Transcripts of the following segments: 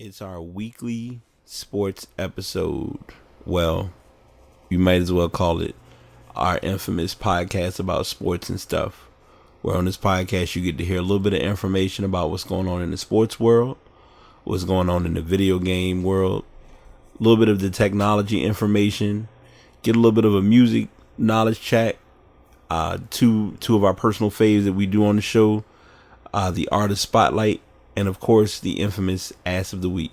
It's our weekly sports episode. Well, you might as well call it our infamous podcast about sports and stuff. Where on this podcast, you get to hear a little bit of information about what's going on in the sports world, what's going on in the video game world, a little bit of the technology information, get a little bit of a music knowledge chat, two of our personal faves that we do on the show, the artist spotlight, and of course the infamous ass of the week.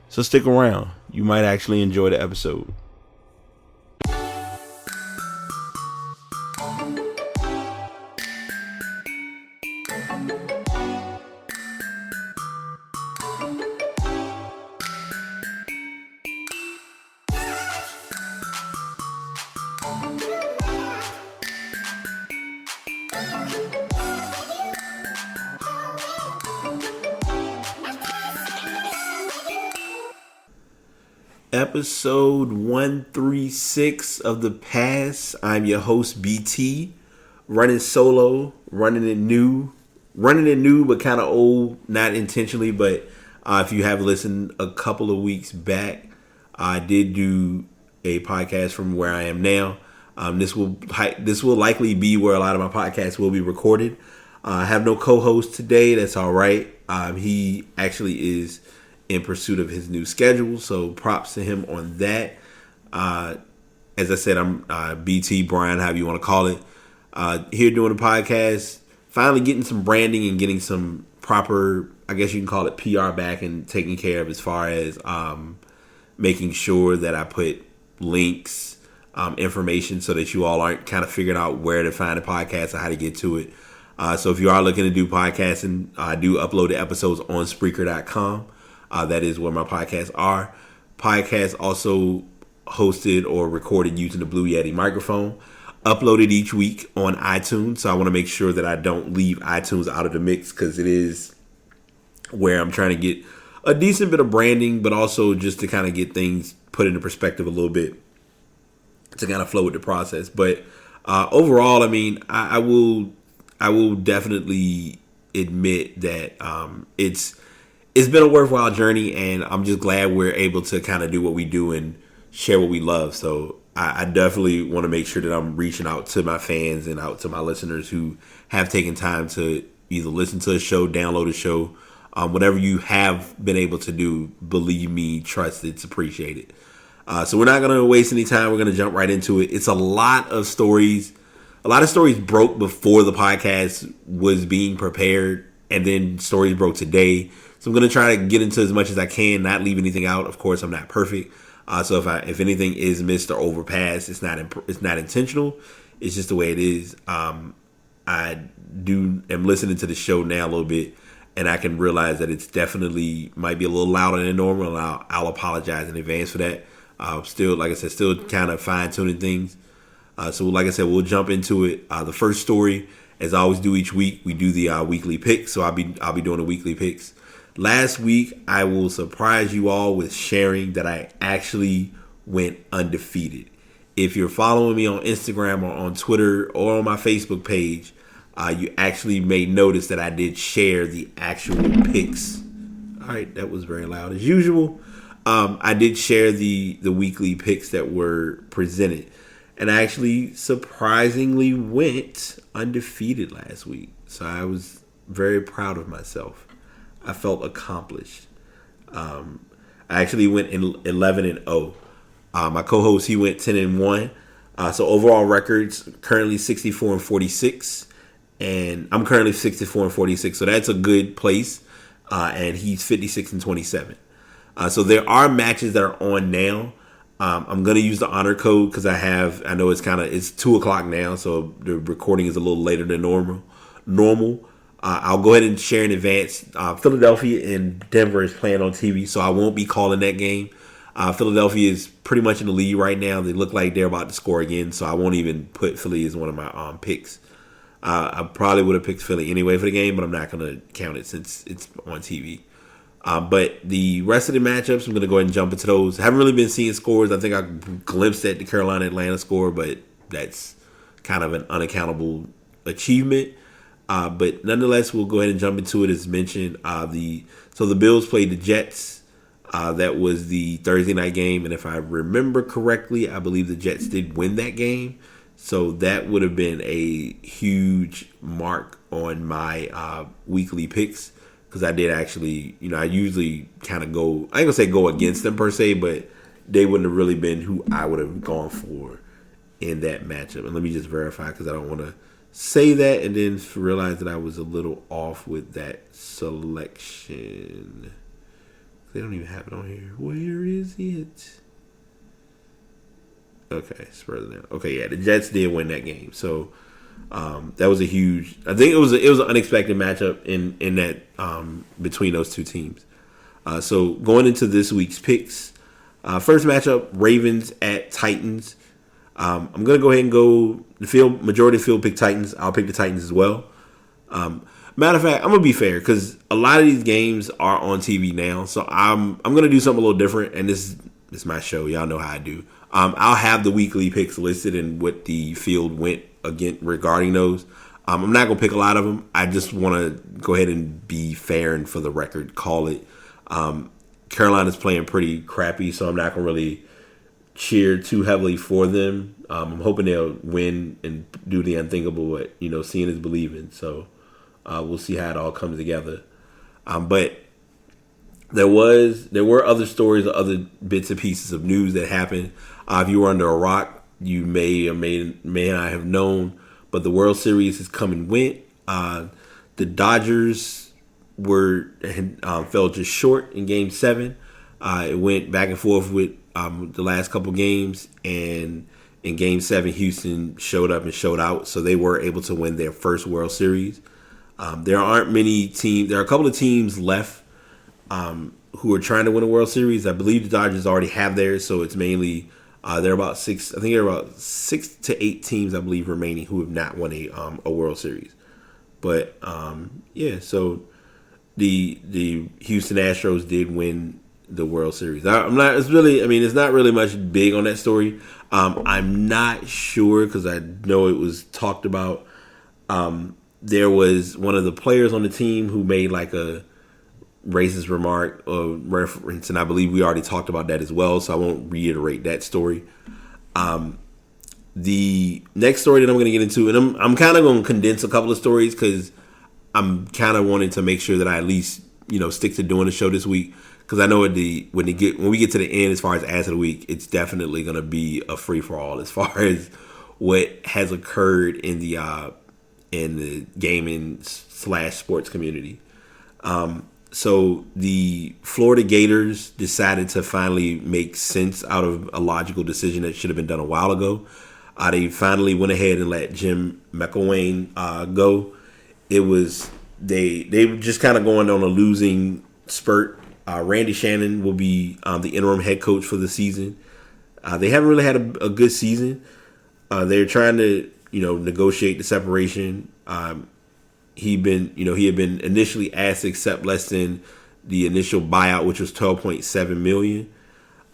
So stick around. You might actually enjoy the episode. Episode 136 of The Pass. I'm your host, BT. Running solo, running it new, but kind of old, not intentionally, but if you have listened a couple of weeks back, I did do a podcast from where I am now. This will likely be where a lot of my podcasts will be recorded. I have no co-host today. That's all right. He actually is in pursuit of his new schedule, so props to him on that. As I said, I'm BT, Brian, however you want to call it. Here doing the podcast, finally getting some branding and getting some proper, I guess you can call it PR back and taking care of as far as making sure that I put links, information so that you all aren't kind of figuring out where to find a podcast or how to get to it. So if you are looking to do podcasting, I do upload the episodes on Spreaker.com. That is where my podcasts are. Podcasts also hosted or recorded using the Blue Yeti microphone. Uploaded each week on iTunes. So I want to make sure that I don't leave iTunes out of the mix because it is where I'm trying to get a decent bit of branding, but also just to kind of get things put into perspective a little bit to kind of flow with the process. But overall, I mean, I will definitely admit that it's been a worthwhile journey, and I'm just glad we're able to kind of do what we do and share what we love. So I definitely want to make sure that I'm reaching out to my fans and out to my listeners who have taken time to either listen to a show, download a show, whatever you have been able to do. Believe me, trust, it's appreciated. So we're not going to waste any time. We're going to jump right into it. It's a lot of stories. A lot of stories broke before the podcast was being prepared, and then stories broke today. So I'm going to try to get into as much as I can, not leave anything out. Of course, I'm not perfect. So if anything is missed or overpassed, it's not intentional. It's just the way it is. I am listening to the show now a little bit, and I can realize that it's definitely might be a little louder than normal. And I'll apologize in advance for that. Still, like I said, still kind of fine tuning things. So like I said, we'll jump into it. The first story, as I always do each week, we do the weekly picks. So I'll be doing the weekly picks. Last week, I will surprise you all with sharing that I actually went undefeated. If you're following me on Instagram or on Twitter or on my Facebook page, you actually may notice that I did share the actual picks. All right, that was very loud as usual. I did share the weekly picks that were presented. And I actually surprisingly went undefeated last week. So I was very proud of myself. I felt accomplished. I actually went in 11-0. My co-host, he went 10-1. So overall records currently 64-46, and I'm currently 64-46. So that's a good place. And he's 56-27. So there are matches that are on now. I'm gonna use the honor code because I know it's 2:00 now, so the recording is a little later than normal. I'll go ahead and share in advance. Philadelphia and Denver is playing on TV, so I won't be calling that game. Philadelphia is pretty much in the lead right now. They look like they're about to score again, so I won't even put Philly as one of my picks. I probably would have picked Philly anyway for the game, but I'm not going to count it since it's on TV. But the rest of the matchups, I'm going to go ahead and jump into those. I haven't really been seeing scores. I think I glimpsed at the Carolina-Atlanta score, but that's kind of an unaccountable achievement. But nonetheless, we'll go ahead and jump into it as mentioned. The Bills played the Jets. That was the Thursday night game, and if I remember correctly, I believe the Jets did win that game. So that would have been a huge mark on my weekly picks, because I did actually, I usually kind of go, I ain't gonna say go against them per se, but they wouldn't have really been who I would have gone for in that matchup. And let me just verify, because I don't want to say that and then realize that I was a little off with that selection. They don't even have it on here. Where is it? Okay, it's further down. Okay, yeah, the Jets did win that game. So that was a huge. I think it was an unexpected matchup in that between those two teams. So going into this week's picks, first matchup: Ravens at Titans. I'm gonna go ahead and go the field. Majority of the field pick Titans. I'll pick the Titans as well. Matter of fact, I'm gonna be fair, because a lot of these games are on TV now. So I'm gonna do something a little different, and this is my show. Y'all know how I do. I'll have the weekly picks listed and what the field went again regarding those. I'm not gonna pick a lot of them. I just want to go ahead and be fair and, for the record, call it. Carolina's playing pretty crappy, so I'm not gonna really cheer too heavily for them. I'm hoping they'll win and do the unthinkable, but seeing is believing. So we'll see how it all comes together. But there were other stories, other bits and pieces of news that happened. If you were under a rock, you may or may not have known, but the World Series has come and went. The Dodgers fell just short in Game 7. It went back and forth with the last couple games, and in Game 7, Houston showed up and showed out, so they were able to win their first World Series. There aren't many teams. There are a couple of teams left who are trying to win a World Series. I believe the Dodgers already have theirs, so it's mainly there are about six. I think there are about 6 to 8 teams, I believe, remaining who have not won a World Series. But so the Houston Astros did win the World Series. It's not really much big on that story. I'm not sure, because I know it was talked about. There was one of the players on the team who made like a racist remark or reference, and I believe we already talked about that as well, so I won't reiterate that story. The next story that I'm going to get into, and I'm kind of going to condense a couple of stories, because I'm kind of wanting to make sure that I at least stick to doing the show this week, because I know when we get to the end, as far as Ass of the Week, it's definitely going to be a free for all as far as what has occurred in the gaming / sports community. So the Florida Gators decided to finally make sense out of a logical decision that should have been done a while ago. They finally went ahead and let Jim McElwain go. It was they were just kind of going on a losing spurt. Randy Shannon will be the interim head coach for the season. They haven't really had a good season. They're trying to negotiate the separation. He had been initially asked to accept less than the initial buyout, which was $12.7 million.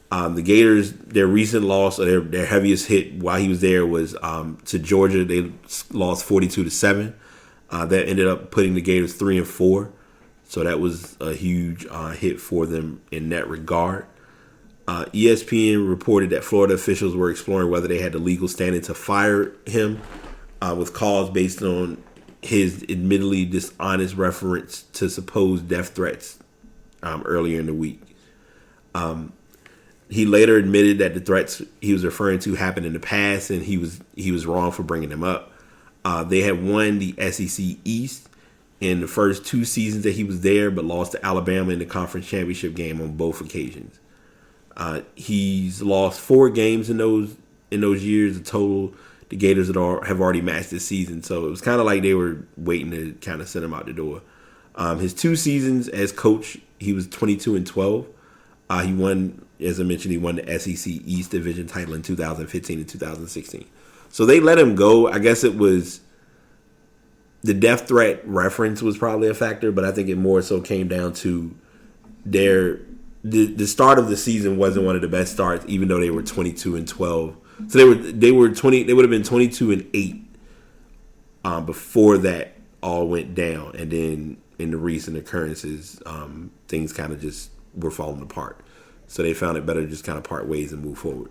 The Gators, their recent loss, or their heaviest hit while he was there, was to Georgia. They lost 42-7. That ended up putting the Gators 3-4. So that was a huge hit for them in that regard. ESPN reported that Florida officials were exploring whether they had the legal standing to fire him with cause based on his admittedly dishonest reference to supposed death threats earlier in the week. He later admitted that the threats he was referring to happened in the past, and he was wrong for bringing them up. They had won the SEC East in the first 2 seasons that he was there, but lost to Alabama in the conference championship game on both occasions. He's lost 4 games in those years. The total, the Gators have already matched this season, so it was kind of like they were waiting to kind of send him out the door. His 2 seasons as coach, he was 22-12. He won, as I mentioned, the SEC East Division title in 2015 and 2016. So they let him go. I guess it was the death threat reference was probably a factor, but I think it more so came down to the start of the season wasn't one of the best starts, even though they were 22-12. So they would have been 22-8 before that all went down, and then in the recent occurrences, things kind of just were falling apart. So they found it better to just kind of part ways and move forward.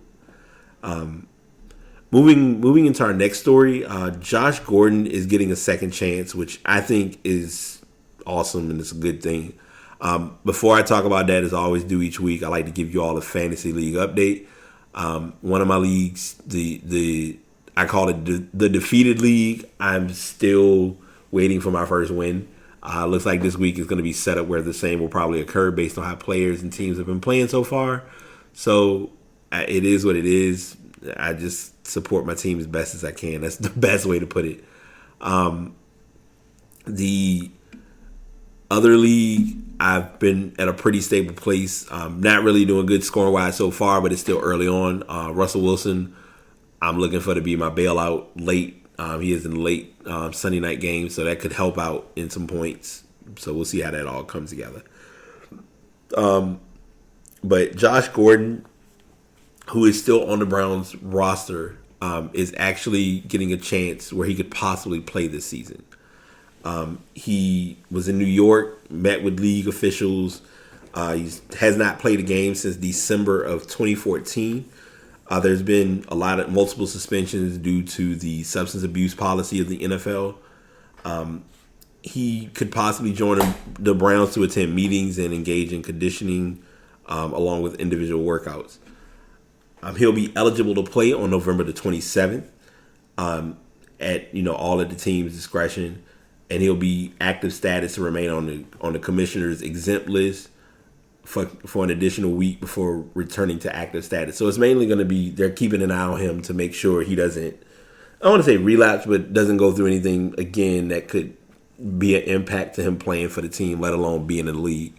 Moving into our next story, Josh Gordon is getting a second chance, which I think is awesome and it's a good thing. Before I talk about that, as I always do each week, I like to give you all a fantasy league update. One of my leagues, I call it the defeated league. I'm still waiting for my first win. Looks like this week is going to be set up where the same will probably occur based on how players and teams have been playing so far. So it is what it is. I just support my team as best as I can. That's the best way to put it. The other league, I've been at a pretty stable place. Not really doing good scoring-wise so far, but it's still early on. Russell Wilson, I'm looking for to be my bailout late. He is in the late Sunday night game, so that could help out in some points. So we'll see how that all comes together. But Josh Gordon, who is still on the Browns roster, is actually getting a chance where he could possibly play this season. He was in New York, met with league officials. He has not played a game since December of 2014. There's been multiple suspensions due to the substance abuse policy of the NFL. He could possibly join the Browns to attend meetings and engage in conditioning along with individual workouts. He'll be eligible to play on November the 27th at all of the team's discretion, and he'll be active status to remain on the commissioner's exempt list for an additional week before returning to active status. So it's mainly going to be they're keeping an eye on him to make sure he doesn't, I don't want to say relapse, but doesn't go through anything again that could be an impact to him playing for the team, let alone being in the league.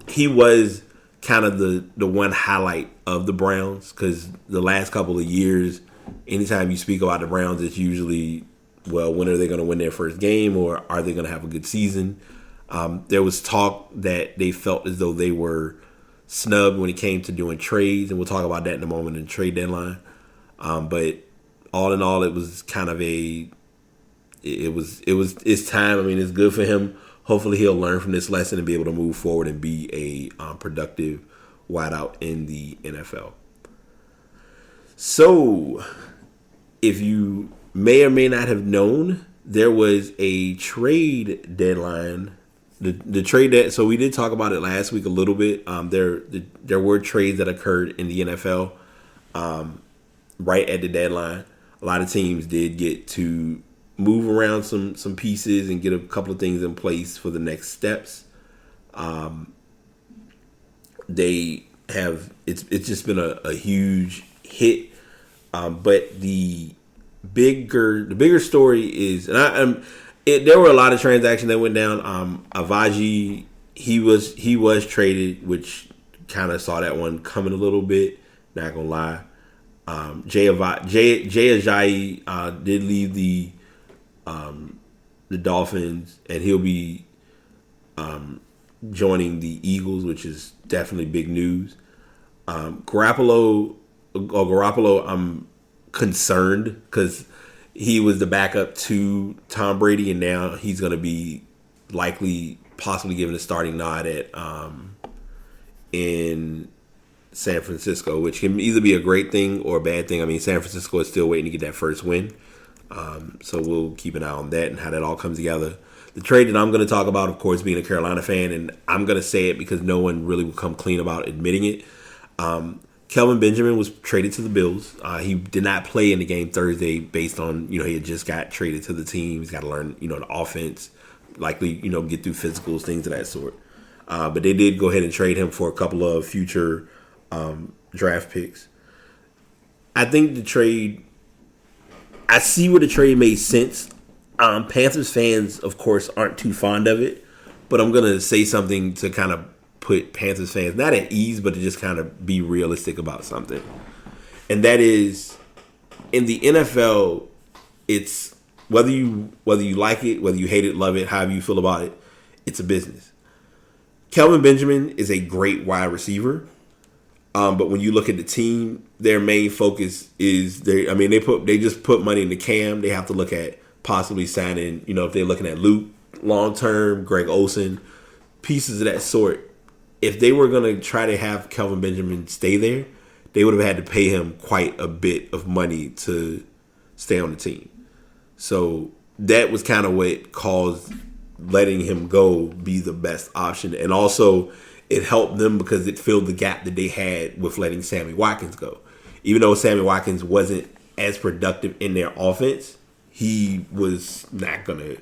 He was kind of the one highlight of the Browns because the last couple of years, anytime you speak about the Browns, it's usually, well, when are they going to win their first game or are they going to have a good season? There was talk that they felt as though they were snubbed when it came to doing trades, and we'll talk about that in a moment in the trade deadline. But all in all, it was kind of it's time. I mean, it's good for him. Hopefully he'll learn from this lesson and be able to move forward and be a productive wideout in the NFL. So, if you may or may not have known, there was a trade deadline. The trade that so we did talk about it last week a little bit. There were trades that occurred in the NFL right at the deadline. A lot of teams did get to move around some pieces and get a couple of things in place for the next steps. They have it's just been a huge hit, but the bigger story is, and there were a lot of transactions that went down. Avaji, he was traded, which kind of saw that one coming a little bit. Not gonna lie. Jay Ajayi did leave the Dolphins, and he'll be joining the Eagles, which is definitely big news. Garoppolo, I'm concerned because he was the backup to Tom Brady, and now he's going to be possibly given a starting nod at in San Francisco, which can either be a great thing or a bad thing. I mean, San Francisco is still waiting to get that first win. So we'll keep an eye on that and how that all comes together. The trade that I'm going to talk about, of course, being a Carolina fan, and I'm going to say it because no one really will come clean about admitting it. Kelvin Benjamin was traded to the Bills. He did not play in the game Thursday based on, he had just got traded to the team. He's got to learn, the offense, likely, get through physicals, things of that sort. But they did go ahead and trade him for a couple of future draft picks. I think I see where the trade made sense. Panthers fans, of course, aren't too fond of it, but I'm going to say something to kind of put Panthers fans not at ease, but to just kind of be realistic about something. And that is, in the NFL, it's whether you like it, whether you hate it, love it, however you feel about it, it's a business. Kelvin Benjamin is a great wide receiver. But when you look at the team, their main focus is they just put money into Cam. They have to look at possibly signing, if they're looking at Luke long term, Greg Olsen, pieces of that sort. If they were going to try to have Kelvin Benjamin stay there, they would have had to pay him quite a bit of money to stay on the team. So that was kind of what caused letting him go be the best option. And also, it helped them because it filled the gap that they had with letting Sammy Watkins go. Even though Sammy Watkins wasn't as productive in their offense, he was not going to.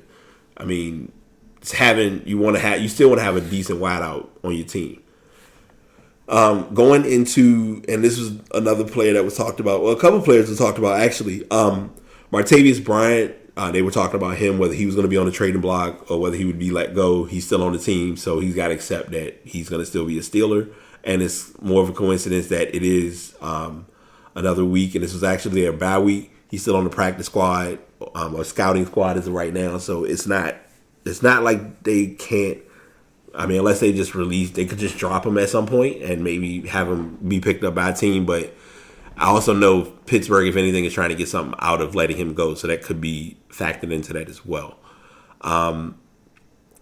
I mean, you still want to have a decent wideout on your team. Going into, and this was another player that was talked about. Well, a couple players were talked about actually. Martavius Bryant, they were talking about him, whether he was going to be on the trading block or whether he would be let go. He's still on the team, so he's got to accept that he's going to still be a Steeler. And it's more of a coincidence that it is another week, and this was actually their bye week. He's still on the practice squad or scouting squad as of right now, so it's not like they can't. I mean, unless they just release, they could just drop him at some point and maybe have him be picked up by a team. But I also know Pittsburgh, if anything, is trying to get something out of letting him go, so that could be factored into that as well.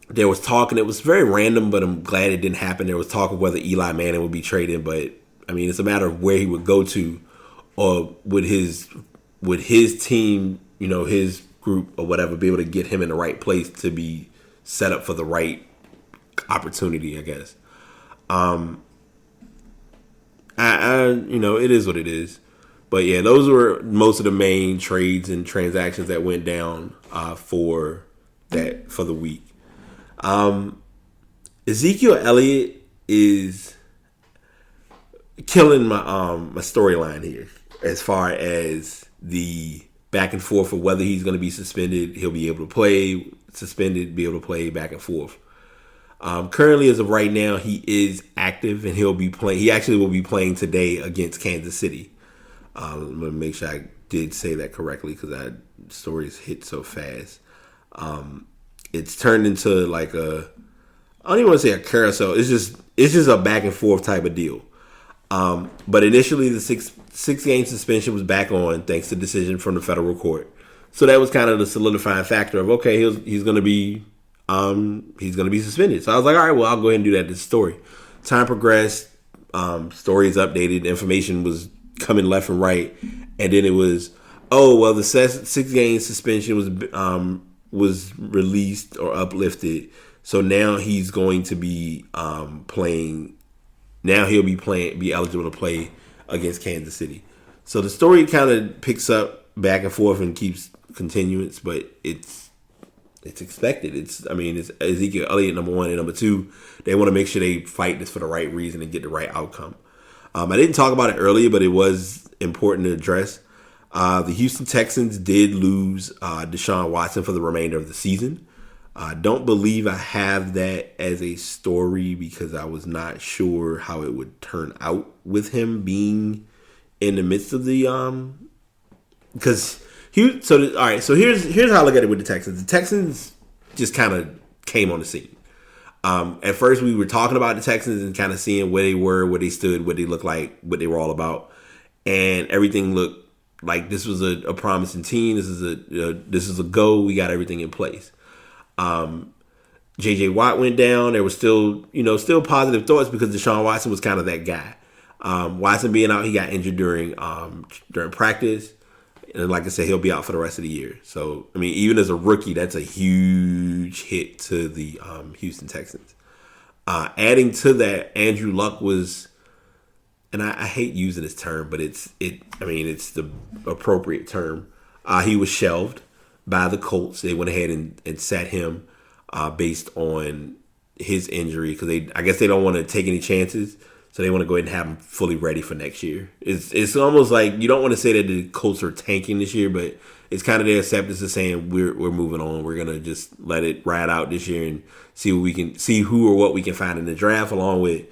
There was talk, and it was very random, but I'm glad it didn't happen. There was talk of whether Eli Manning would be traded, but I mean, it's a matter of where he would go to, or would his team, his group or whatever, be able to get him in the right place to be set up for the right opportunity, I guess. It is what it is. But yeah, those were most of the main trades and transactions that went down for the week. Ezekiel Elliott is killing my storyline here as far as the back and forth of whether he's going to be suspended, he'll be able to play, suspended, be able to play, back and forth. Currently, as of right now, he is active and he'll be playing. He actually will be playing today against Kansas City. I'm going to make sure I did say that correctly because that stories hit so fast. It's turned into like I don't even want to say a carousel. It's just a back and forth type of deal. But initially, the six game suspension was back on thanks to decision from the federal court. So that was kind of the solidifying factor of okay, he's going to be suspended. So I was like, all right, well, I'll go ahead and do that. This story. Time progressed. Stories updated. Information was coming left and right, and then it was, oh well, the 6 game suspension was released or uplifted. So now he's going to be playing. Now he'll be eligible to play against Kansas City. So the story kind of picks up back and forth and keeps continuance, but it's expected. It's Ezekiel Elliott, number one, and number two, they want to make sure they fight this for the right reason and get the right outcome. I didn't talk about it earlier, but it was important to address. The Houston Texans did lose Deshaun Watson for the remainder of the season. I don't believe I have that as a story because I was not sure how it would turn out with him being in the midst of the because so here's how I look at it with the Texans. The Texans just kind of came on the scene. At first, we were talking about the Texans and kind of seeing where they were, where they stood, what they looked like, what they were all about, and everything looked like this was a promising team. This is a go. We got everything in place. J.J. Watt went down. There was still positive thoughts because Deshaun Watson was kind of that guy. Watson being out, he got injured during practice. And like I said, he'll be out for the rest of the year. So, I mean, even as a rookie, that's a huge hit to the Houston Texans. Adding to that, Andrew Luck was, and I hate using this term, but it's the appropriate term. He was shelved by the Colts. They went ahead and sat him based on his injury because I guess they don't want to take any chances. So they want to go ahead and have him fully ready for next year. It's almost like you don't want to say that the Colts are tanking this year, but it's kind of their acceptance of saying we're moving on. We're gonna just let it ride out this year and see who or what we can find in the draft, along with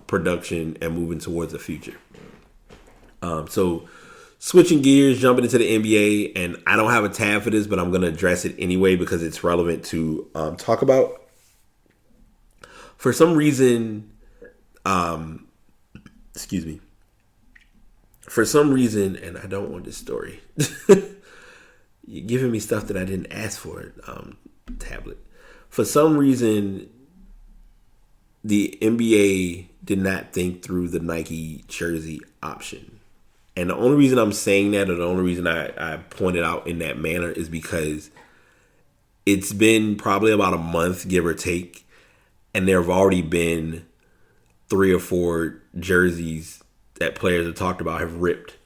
production and moving towards the future. So switching gears, jumping into the NBA, and I don't have a tab for this, but I'm gonna address it anyway because it's relevant to talk about. For some reason. For some reason, and I don't want this story. You're giving me stuff that I didn't ask for. Tablet. For some reason, the NBA did not think through the Nike jersey option. And the only reason I'm saying that, or the only reason I pointed out in that manner, is because it's been probably about a month, give or take, and there have already been 3 or 4 jerseys that players have talked about have ripped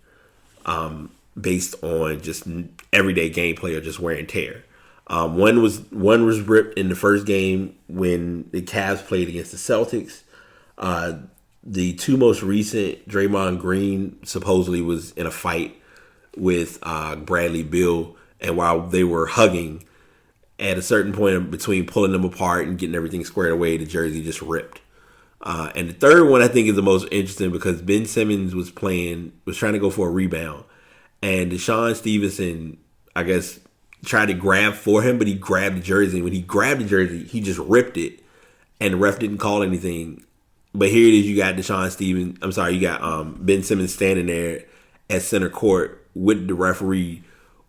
based on just everyday gameplay or just wear and tear. One was ripped in the first game when the Cavs played against the Celtics. The 2 most recent, Draymond Green supposedly was in a fight with Bradley Beal, and while they were hugging, at a certain point between pulling them apart and getting everything squared away, the jersey just ripped. And the third one I think is the most interesting because Ben Simmons was trying to go for a rebound, and Deshaun Stevenson, I guess, tried to grab for him, but he grabbed the jersey. And when he grabbed the jersey, he just ripped it, and the ref didn't call anything. But here it is, you got you got Ben Simmons standing there at center court with the referee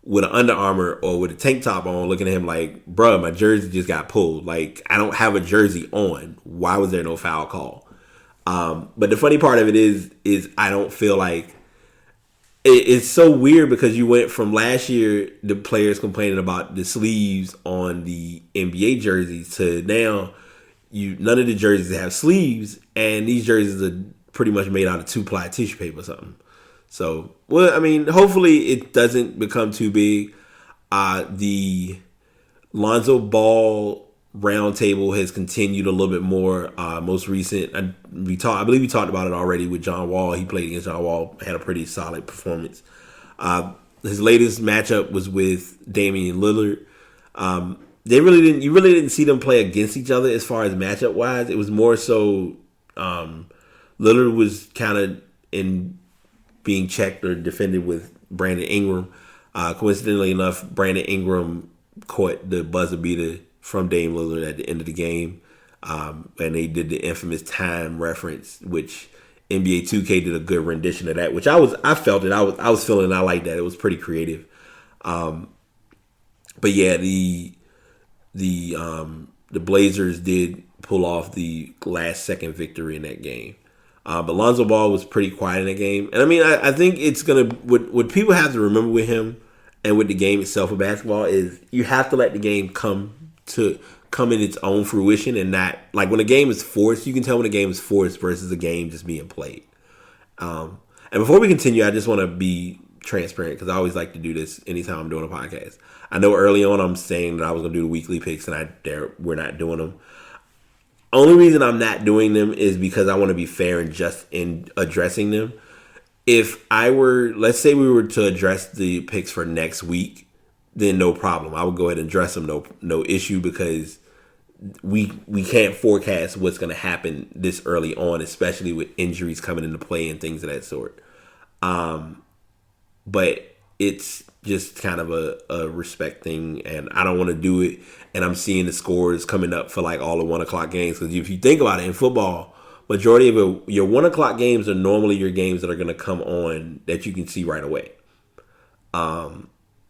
with an Under Armour or with a tank top on, looking at him like, bruh, my jersey just got pulled. Like, I don't have a jersey on. Why was there no foul call? But the funny part of it is I don't feel like it's so weird because you went from last year, the players complaining about the sleeves on the NBA jerseys, to now none of the jerseys have sleeves, and these jerseys are pretty much made out of 2-ply tissue paper or something. So, well, I mean, hopefully it doesn't become too big. The Lonzo Ball roundtable has continued a little bit more. Most recent, I believe we talked about it already with John Wall. He played against John Wall, had a pretty solid performance. His latest matchup was with Damian Lillard. You really didn't see them play against each other as far as matchup wise. It was more so Lillard was kind of in being checked or defended with Brandon Ingram. Coincidentally enough, Brandon Ingram caught the buzzer beater from Dame Lillard at the end of the game. And they did the infamous time reference, which NBA 2K did a good rendition of that, which I felt it. I was feeling I liked that. It was pretty creative. But yeah, the Blazers did pull off the last second victory in that game. But Lonzo Ball was pretty quiet in that game. And I mean, I think it's going to, what people have to remember with him and with the game itself of basketball is you have to let the game come in its own fruition, and not, like, when a game is forced, you can tell when a game is forced versus a game just being played. And before we continue, I just want to be transparent because I always like to do this anytime I'm doing a podcast. I know early on I'm saying that I was going to do the weekly picks, and we're not doing them. Only reason I'm not doing them is because I want to be fair and just in addressing them. If let's say we were to address the picks for next week, then no problem. I would go ahead and address them, no issue, because we can't forecast what's going to happen this early on, especially with injuries coming into play and things of that sort. But it's just kind of a respect thing, and I don't want to do it. And I'm seeing the scores coming up for like all the 1:00 games, because if you think about it, in football, majority of your 1:00 games are normally your games that are going to come on that you can see right away.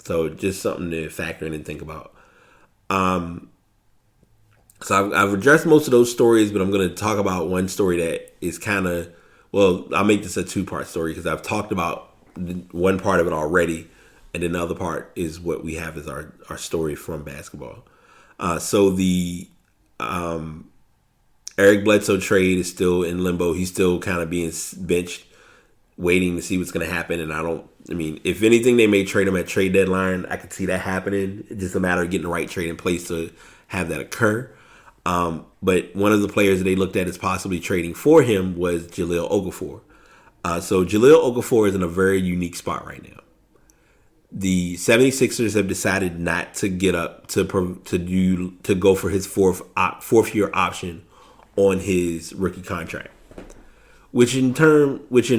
So just something to factor in and think about. So I've addressed most of those stories, but I'm going to talk about one story that is kind of, well, I'll make this a 2-part story because I've talked about one part of it already, and then the other part is what we have as our story from basketball. So the Eric Bledsoe trade is still in limbo. He's still kind of being benched, waiting to see what's going to happen. And if anything, they may trade him at trade deadline. I could see that happening. It's just a matter of getting the right trade in place to have that occur. But one of the players that they looked at as possibly trading for him was Jahlil Okafor. So Jahlil Okafor is in a very unique spot right now. The 76ers have decided not to get up to go for his fourth year option on his rookie contract, which in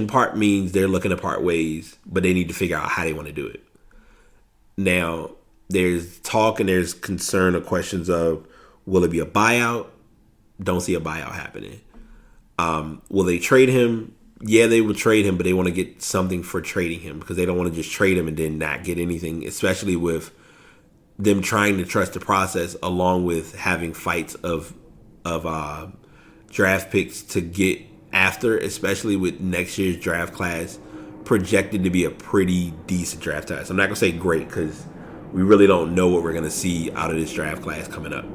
part means they're looking to part ways, but they need to figure out how they want to do it. Now, there's talk and there's concern or questions of, will it be a buyout? Don't see a buyout happening. Will they trade him? yeah, they will trade him, but they want to get something for trading him because they don't want to just trade him and then not get anything, especially with them trying to trust the process along with having fights of draft picks to get after, especially with next year's draft class projected to be a pretty decent draft class. I'm not going to say great because we really don't know what we're going to see out of this draft class coming up.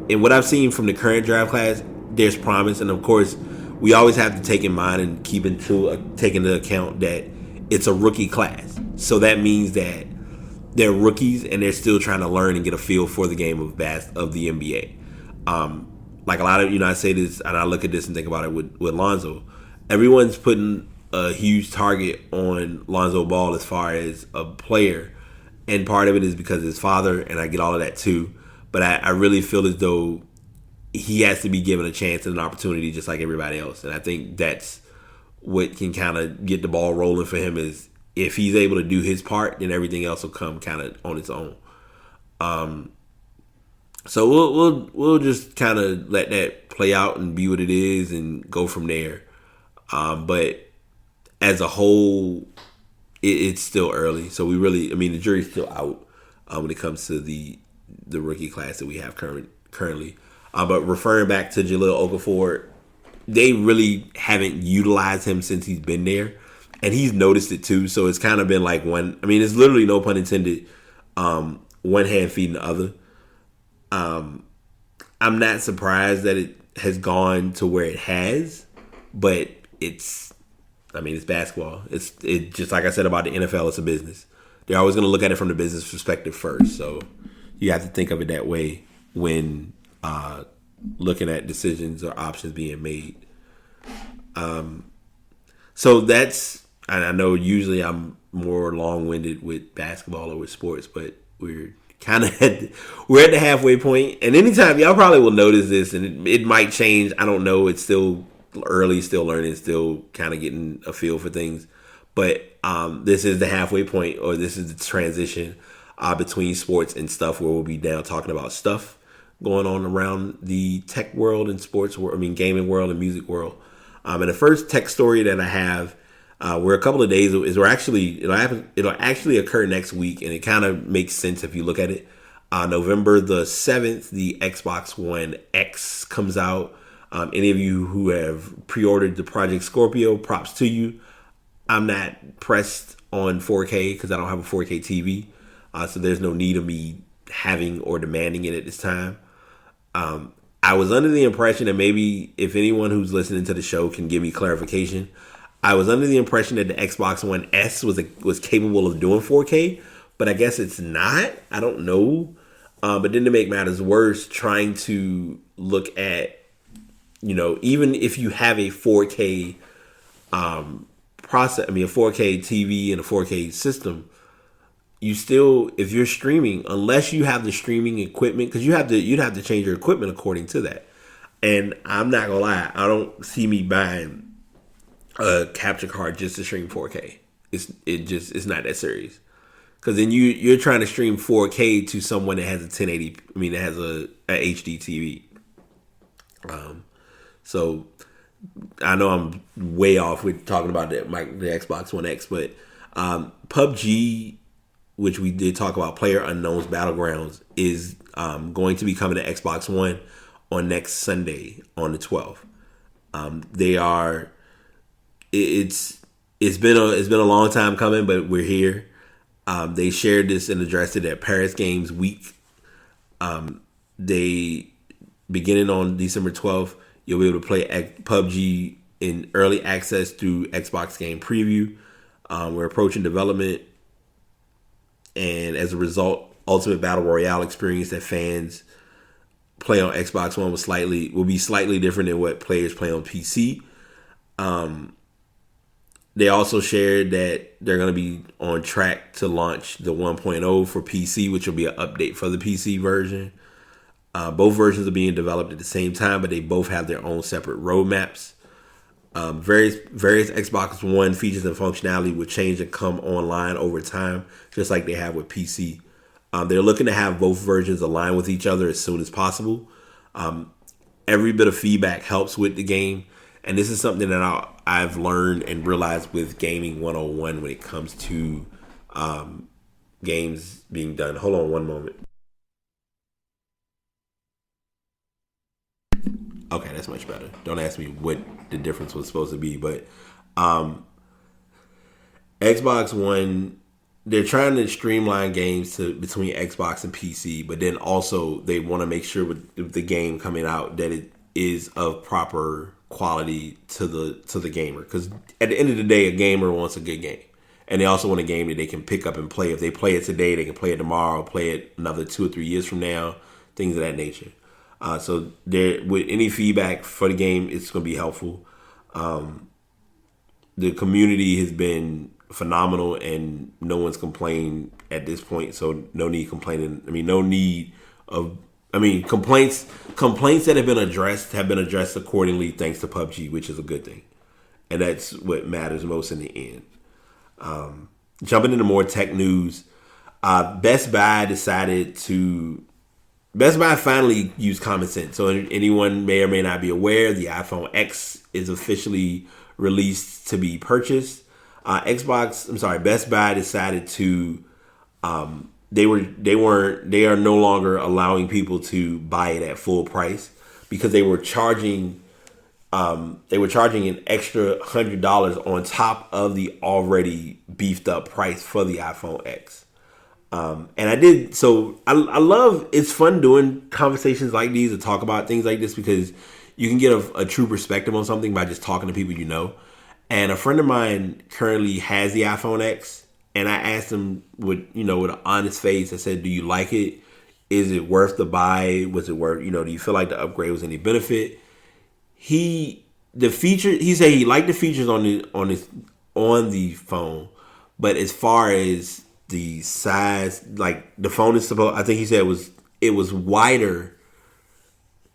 And what I've seen from the current draft class, there's promise. And of course, we always have to take in mind and take into account that it's a rookie class. So that means that they're rookies and they're still trying to learn and get a feel for the game of the NBA. Like a lot of, I say this and I look at this and think about it with Lonzo. Everyone's putting a huge target on Lonzo Ball as far as a player. And part of it is because of his father, and I get all of that too. But I really feel as though he has to be given a chance and an opportunity just like everybody else. And I think that's what can kind of get the ball rolling for him is if he's able to do his part, then everything else will come kind of on its own. So we'll just kind of let that play out and be what it is and go from there. But as a whole, it's still early. So the jury's still out when it comes to the rookie class that we have currently. But referring back to Jahlil Okafor, they really haven't utilized him since he's been there. And he's noticed it too. So it's kind of been like it's literally, no pun intended, one hand feeding the other. I'm not surprised that it has gone to where it has, but it's basketball. It just like I said about the NFL, it's a business. They're always going to look at it from the business perspective first. So you have to think of it that way when looking at decisions or options being made. So that's, and I know usually I'm more long-winded with basketball or with sports, but we're kind of we're at the halfway point. And anytime, y'all probably will notice this, and it might change. I don't know. It's still early, still learning, still kind of getting a feel for things. But this is the halfway point, or this is the transition between sports and stuff, where we'll be down talking about stuff going on around the tech world and sports world, gaming world and music world. And the first tech story that I have, we're a couple of days, it'll actually occur next week, and it kind of makes sense if you look at it. November the 7th, the Xbox One X comes out. Any of you who have pre-ordered the Project Scorpio, props to you. I'm not pressed on 4K because I don't have a 4K TV, so there's no need of me having or demanding it at this time. I was under the impression that maybe if anyone who's listening to the show can give me clarification, I was under the impression that the Xbox One S was capable of doing 4K, but I guess it's not. I don't know. But then to make matters worse, trying to look at, even if you have a 4K a 4K TV and a 4K system, you still, if you're streaming, unless you have the streaming equipment, because you'd have to change your equipment according to that. And I'm not gonna lie, I don't see me buying a capture card just to stream 4K. It's not that serious. Because then you're trying to stream 4K to someone that has a 1080, that has a HD TV. So I know I'm way off with talking about the Xbox One X, but PUBG, which we did talk about, PlayerUnknown's Battlegrounds, is going to be coming to Xbox One on next Sunday on the 12th. It's been a long time coming, but we're here. They shared this and addressed it at Paris Games Week. They, beginning on December 12th, you'll be able to play PUBG in early access through Xbox Game Preview. We're approaching development, and as a result, Ultimate Battle Royale experience that fans play on Xbox One will be slightly different than what players play on PC. They also shared that they're going to be on track to launch the 1.0 for PC, which will be an update for the PC version. Both versions are being developed at the same time, but they both have their own separate roadmaps. Various Xbox One features and functionality will change and come online over time, just like they have with PC. They're looking to have both versions align with each other as soon as possible. Every bit of feedback helps with the game, and this is something that I've learned and realized with gaming 101 when it comes to games being done. Hold on one moment. Okay, that's much better. Don't ask me what the difference was supposed to be, but Xbox One, they're trying to streamline games between Xbox and PC, but then also they want to make sure with the game coming out that it is of proper quality to the gamer. Because at the end of the day, a gamer wants a good game, and they also want a game that they can pick up and play. If they play it today, they can play it tomorrow, play it another 2 or 3 years from now, things of that nature. So there, with any feedback for the game, it's going to be helpful. The community has been phenomenal, and no one's complained at this point. So no need complaining. Complaints that have been addressed accordingly, thanks to PUBG, which is a good thing, and that's what matters most in the end. Jumping into more tech news, Best Buy finally used common sense. So anyone may or may not be aware, the iPhone X is officially released to be purchased. Best Buy decided to they are no longer allowing people to buy it at full price because they were charging an extra $100 on top of the already beefed up price for the iPhone X. And I love, it's fun doing conversations like these to talk about things like this because you can get a true perspective on something by just talking to people you know. And a friend of mine currently has the iPhone X, and I asked him with an honest face, I said, do you like it? Is it worth the buy? Was it worth, do you feel like the upgrade was any benefit? He said he liked the features on the phone, but as far as the size, like the phone is I think he said it was wider,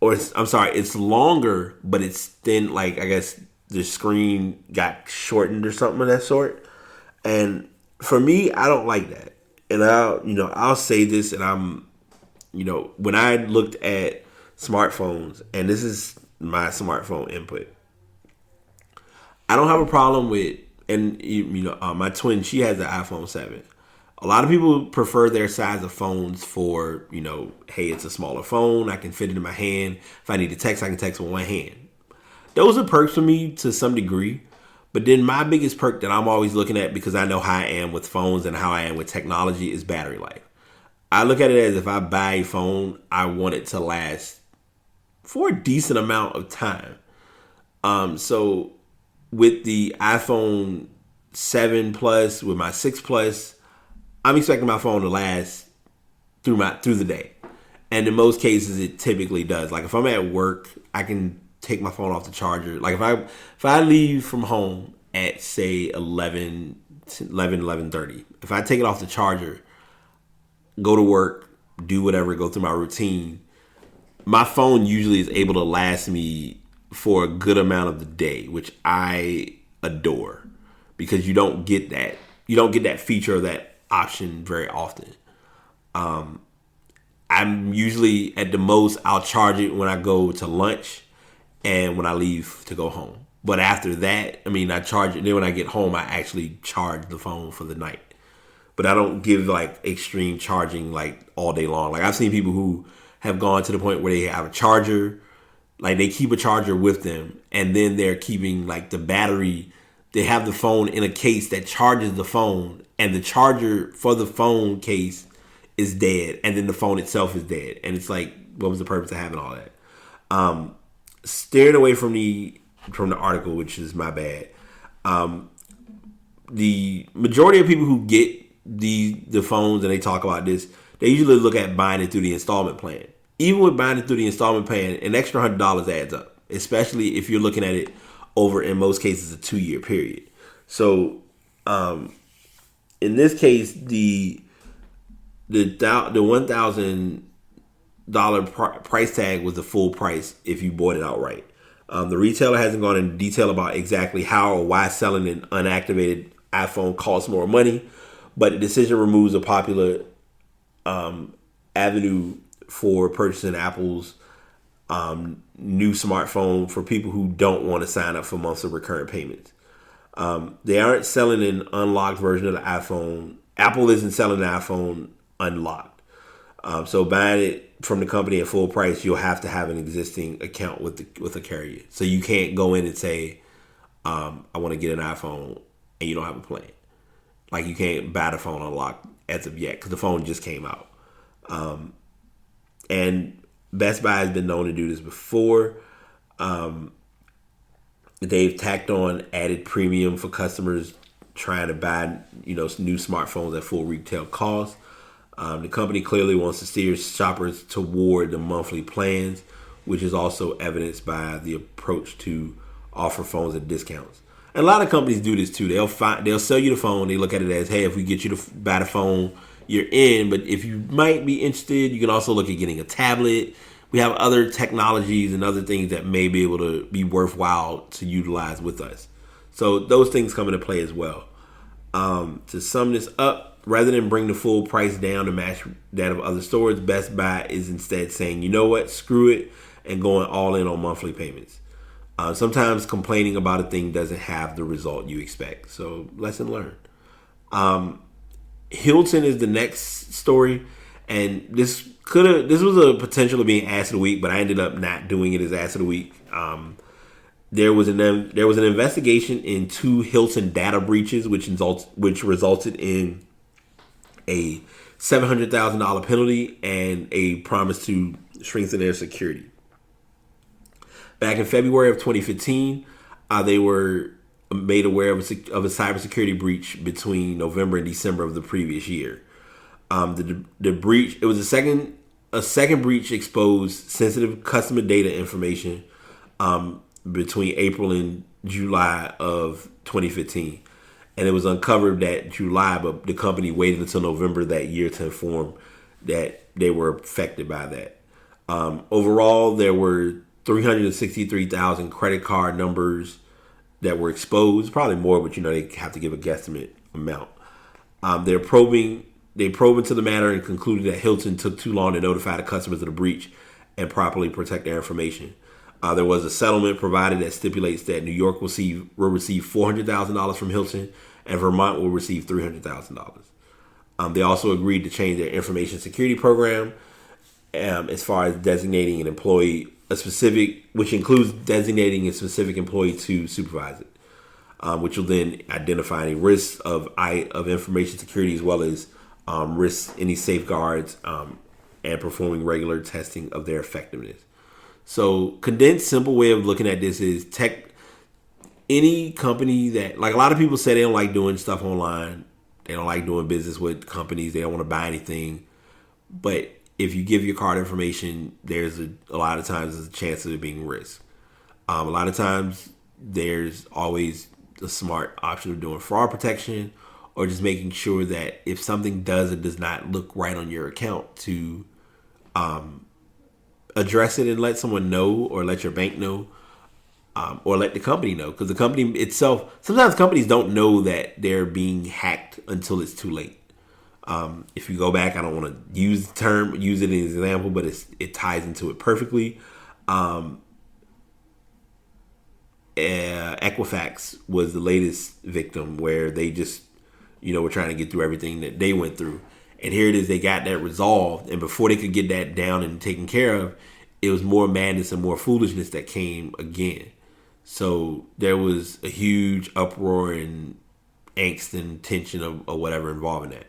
it's longer, but it's thin. Like I guess the screen got shortened or something of that sort. And for me, I don't like that. And I'll say this, and I'm, when I looked at smartphones, and this is my smartphone input, I don't have a problem with, and my twin, she has the iPhone 7. A lot of people prefer their size of phones for, hey, it's a smaller phone. I can fit it in my hand. If I need to text, I can text with one hand. Those are perks for me to some degree. But then my biggest perk that I'm always looking at, because I know how I am with phones and how I am with technology, is battery life. I look at it as if I buy a phone, I want it to last for a decent amount of time. So with the iPhone 7 Plus, with my 6 Plus, I'm expecting my phone to last through the day. And in most cases, it typically does. Like if I'm at work, I can take my phone off the charger. Like if I leave from home at say 11:30, if I take it off the charger, go to work, do whatever, go through my routine, my phone usually is able to last me for a good amount of the day, which I adore, because you don't get that feature or that option very often. I'm usually at the most, I'll charge it when I go to lunch and when I leave to go home. But after that, I charge it. Then when I get home, I actually charge the phone for the night. But I don't give like extreme charging like all day long. Like I've seen people who have gone to the point where they have a charger, like they keep a charger with them, and then they're keeping like the battery. They have the phone in a case that charges the phone, and the charger for the phone case is dead, and then the phone itself is dead. And it's like, what was the purpose of having all that? Steering away from the article, which is my bad. The majority of people who get the phones and they talk about this, they usually look at buying it through the installment plan. Even with buying it through the installment plan, an extra $100 adds up, especially if you're looking at it over, in most cases, a 2-year period. So, in this case, the $1,000 price tag was the full price if you bought it outright. The retailer hasn't gone into detail about exactly how or why selling an unactivated iPhone costs more money, but the decision removes a popular avenue for purchasing Apple's new smartphone for people who don't want to sign up for months of recurrent payments. They aren't selling an unlocked version of the iPhone. Apple isn't selling the iPhone unlocked. So buying it from the company at full price, you'll have to have an existing account with a carrier. So you can't go in and say, I want to get an iPhone, and you don't have a plan. Like, you can't buy the phone unlocked as of yet because the phone just came out. And Best Buy has been known to do this before. They've tacked on added premium for customers trying to buy, new smartphones at full retail cost. The company clearly wants to steer shoppers toward the monthly plans, which is also evidenced by the approach to offer phones at discounts. And a lot of companies do this too. They'll sell you the phone. They look at it as, hey, if we get you to buy the phone, you're in. But if you might be interested, you can also look at getting a tablet. We have other technologies and other things that may be able to be worthwhile to utilize with us. So those things come into play as well. To sum this up, rather than bring the full price down to match that of other stores, Best Buy is instead saying, you know what, screw it, and going all in on monthly payments. Sometimes complaining about a thing doesn't have the result you expect. So lesson learned. Hilton is the next story, and this was a potential of being ass of the week, but I ended up not doing it as ass of the week. There was an investigation into Hilton data breaches, which resulted in a $700,000 penalty and a promise to strengthen their security. Back in February of 2015, they were made aware of a cybersecurity breach between November and December of the previous year. The breach, it was a second breach, exposed sensitive customer data information between April and July of 2015. And it was uncovered that July, but the company waited until November that year to inform that they were affected by that. Overall, there were 363,000 credit card numbers that were exposed. Probably more, but they have to give a guesstimate amount. They probed into the matter and concluded that Hilton took too long to notify the customers of the breach and properly protect their information. There was a settlement provided that stipulates that New York will receive $400,000 from Hilton, and Vermont will receive $300,000. They also agreed to change their information security program as far as designating an employee, which includes designating a specific employee to supervise it, which will then identify any risks of information security as well as risks, any safeguards, and performing regular testing of their effectiveness. So, condensed, simple way of looking at this is any company that, like, a lot of people say they don't like doing stuff online. They don't like doing business with companies. They don't want to buy anything. But if you give your card information, there's a lot of times there's a chance of it being risk. A lot of times there's always a smart option of doing fraud protection or just making sure that if something does or does not look right on your account, to address it and let someone know, or let your bank know, or let the company know. Because the company itself, sometimes companies don't know that they're being hacked until it's too late. If you go back, I don't want to use it as an example, but it ties into it perfectly. Equifax was the latest victim, where they just, were trying to get through everything that they went through. And here it is, they got that resolved. And before they could get that down and taken care of, it was more madness and more foolishness that came again. So there was a huge uproar and angst and tension or whatever involving that.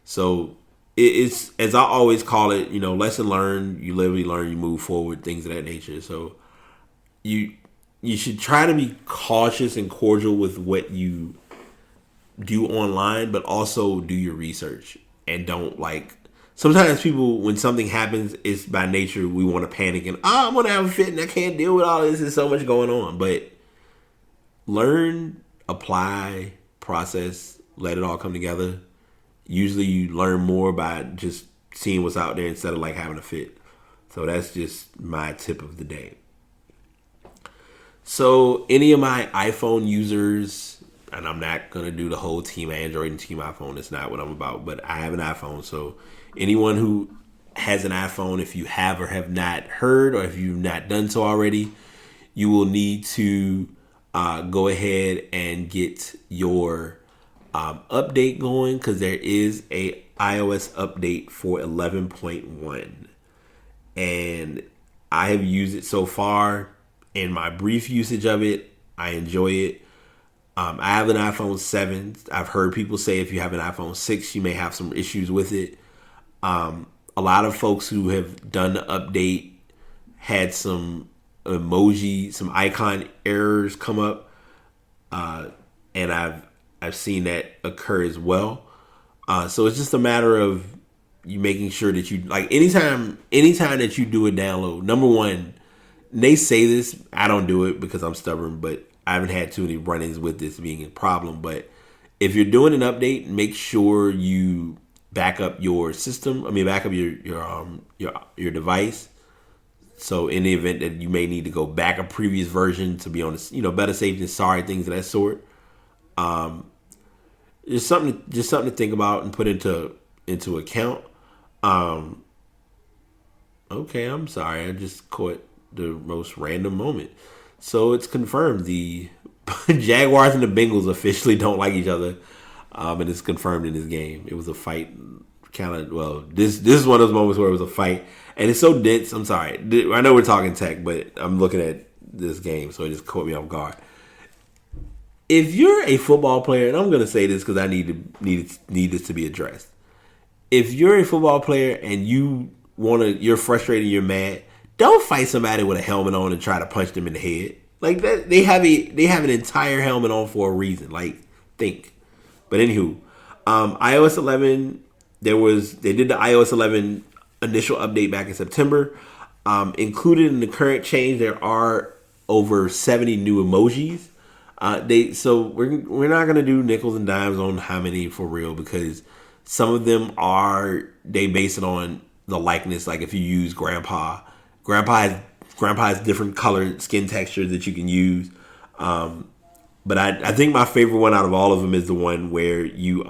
So it's, as I always call it, lesson learned. You live, you learn, you move forward, things of that nature. So you should try to be cautious and cordial with what you do online, but also do your research. And don't, sometimes people, when something happens, it's by nature, we want to panic and, I'm going to have a fit and I can't deal with all this. There's so much going on. But learn, apply, process, let it all come together. Usually you learn more by just seeing what's out there instead of having a fit. So that's just my tip of the day. So any of my iPhone users, and I'm not going to do the whole team Android and team iPhone. That's not what I'm about. But I have an iPhone. So anyone who has an iPhone, if you have or have not heard, or if you've not done so already, you will need to go ahead and get your update going, because there is a iOS update for 11.1, and I have used it so far. In my brief usage of it, I enjoy it. I have an iPhone 7. I've heard people say if you have an iPhone 6, you may have some issues with it. A lot of folks who have done the update had some emoji, some icon errors come up, and I've seen that occur as well. So it's just a matter of you making sure that you, like, anytime that you do a download. Number one, they say this, I don't do it because I'm stubborn, but I haven't had too many run-ins with this being a problem. But if you're doing an update, make sure you back up your system. Back up your device. So in the event that you may need to go back a previous version to be on better safe than sorry, things of that sort. Just something to think about and put into account. Okay, I'm sorry, I just caught the most random moment. So it's confirmed the Jaguars and the Bengals officially don't like each other, and it's confirmed in this game. It was a fight, this is one of those moments where it was a fight, and it's so dense. I'm sorry, I know we're talking tech, but I'm looking at this game, so it just caught me off guard. If you're a football player, and I'm going to say this because I need this to be addressed. If you're a football player and you're frustrated, you're mad, don't fight somebody with a helmet on and try to punch them in the head. Like that, they have an entire helmet on for a reason. Like, think. But anywho, iOS 11, they did the iOS 11 initial update back in September. Included in the current change, there are over 70 new emojis. So we're not gonna do nickels and dimes on how many for real, because some of them they base it on the likeness. Like if you use Grandpa has different colored skin textures that you can use. But I think my favorite one out of all of them is the one where you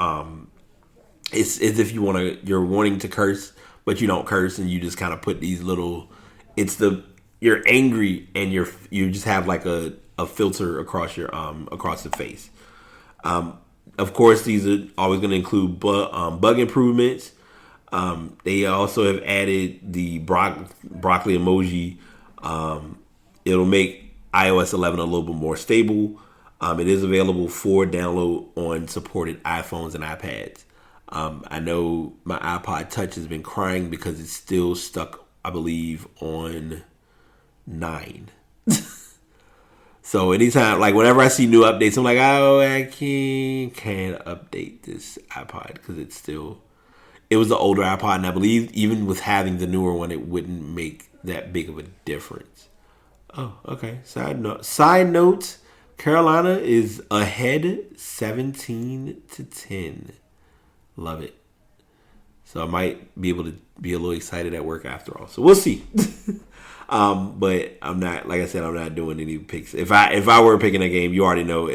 it's as if you're wanting to curse, but you don't curse, and you just kind of put these little. You're angry and you just have like a filter across the face. Of course, these are always going to include bug improvements. They also have added the broccoli emoji. It'll make iOS 11 a little bit more stable. It is available for download on supported iPhones and iPads. I know my iPod Touch has been crying because it's still stuck, I believe, on 9. So anytime, like whenever I see new updates, I'm like, oh, I can't update this iPod because it was the older iPod, and I believe even with having the newer one, it wouldn't make that big of a difference. Oh, okay. Side note, Carolina is ahead 17-10. Love it. So I might be able to be a little excited at work after all. So we'll see. But I'm not, like I said, I'm not doing any picks. If I were picking a game, you already know.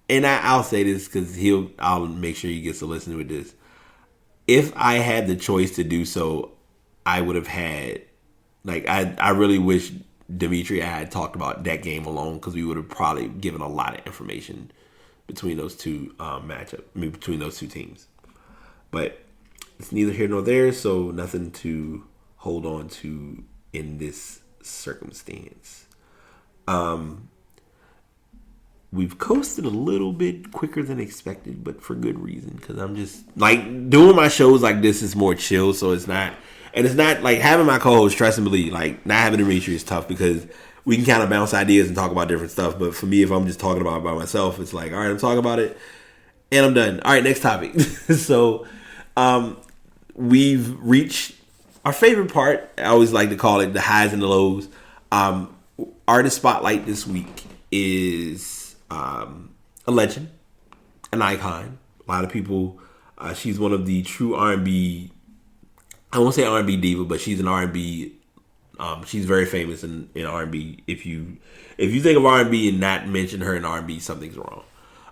I'll say this because I'll make sure he gets to listen to this. If I had the choice to do so, I would have had, like, I really wish Dimitri had talked about that game alone, because we would have probably given a lot of information between those two between those two teams. But it's neither here nor there, so nothing to hold on to in this circumstance. We've coasted a little bit quicker than expected, but for good reason, because I'm just like doing my shows like this is more chill, so it's not like having my co-host, trust and believe, like not having Dimitri is tough because we can kind of bounce ideas and talk about different stuff. But for me, if I'm just talking about it by myself, it's like, all right, I'm talking about it and I'm done. All right, next topic. So we've reached our favorite part. I always like to call it the highs and the lows. Artist spotlight this week is a legend, an icon. A lot of people. She's one of the true R&B. I won't say R&B diva, but she's an R&B. She's very famous in R&B. If you think of R&B and not mention her in R&B, something's wrong.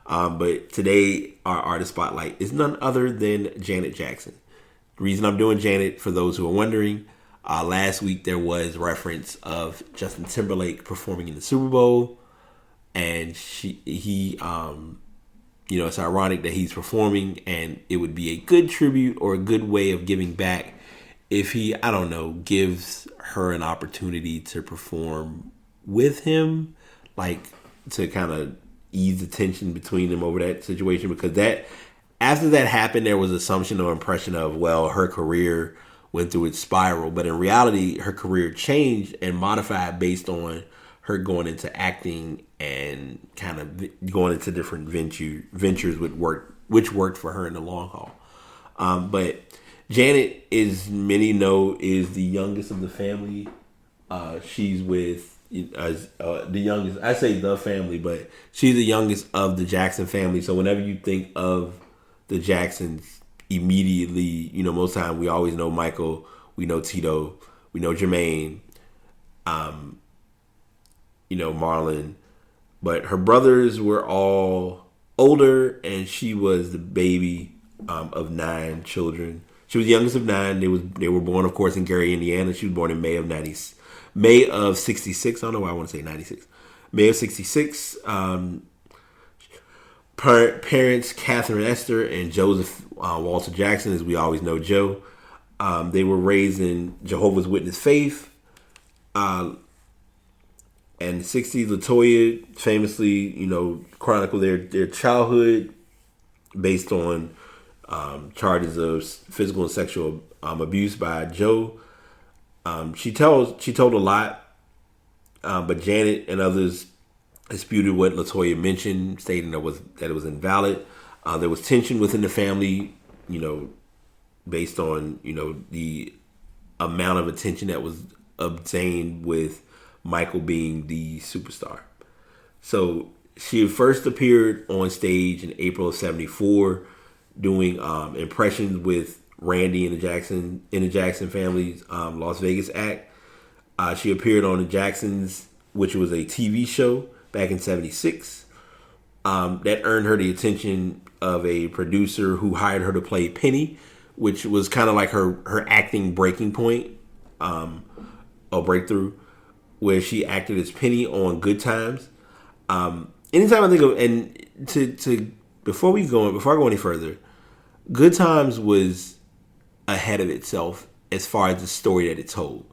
But today, our artist spotlight is none other than Janet Jackson. The reason I'm doing Janet, for those who are wondering, last week there was reference of Justin Timberlake performing in the Super Bowl, and it's ironic that he's performing, and it would be a good tribute or a good way of giving back if he, I don't know, gives her an opportunity to perform with him, like to kind of ease the tension between them over that situation, because that after that happened, there was assumption or impression of, well, her career went through its spiral, but in reality, her career changed and modified based on her going into acting and kind of going into different ventures which worked for her in the long haul. But Janet, as many know, is the youngest of the family. She's with the youngest. I say the family, but she's the youngest of the Jackson family. So whenever you think of the Jacksons, immediately, most time we always know Michael, we know Tito, we know Jermaine, Marlon. But her brothers were all older, and she was the baby of 9 children. She was the youngest of 9. They were born, of course, in Gary, Indiana. She was born in May of 66. I don't know why I want to say 96. May of 66. Parents Catherine Esther and Joseph Walter Jackson, as we always know Joe. They were raised in Jehovah's Witness faith. And 60s, LaToya famously, chronicled their childhood based on charges of physical and sexual abuse by Joe. She told a lot, but Janet and others disputed what LaToya mentioned, stating that it was invalid. There was tension within the family, based on the amount of attention that was obtained with Michael being the superstar. So she first appeared on stage in April of '74, doing impressions with Randy and the Jackson family's Las Vegas act. She appeared on the Jacksons, which was a TV show back in '76. That earned her the attention of a producer who hired her to play Penny, which was kind of like her acting breaking point, or breakthrough, where she acted as Penny on Good Times. Anytime I think of, and before I go any further, Good Times was ahead of itself as far as the story that it told.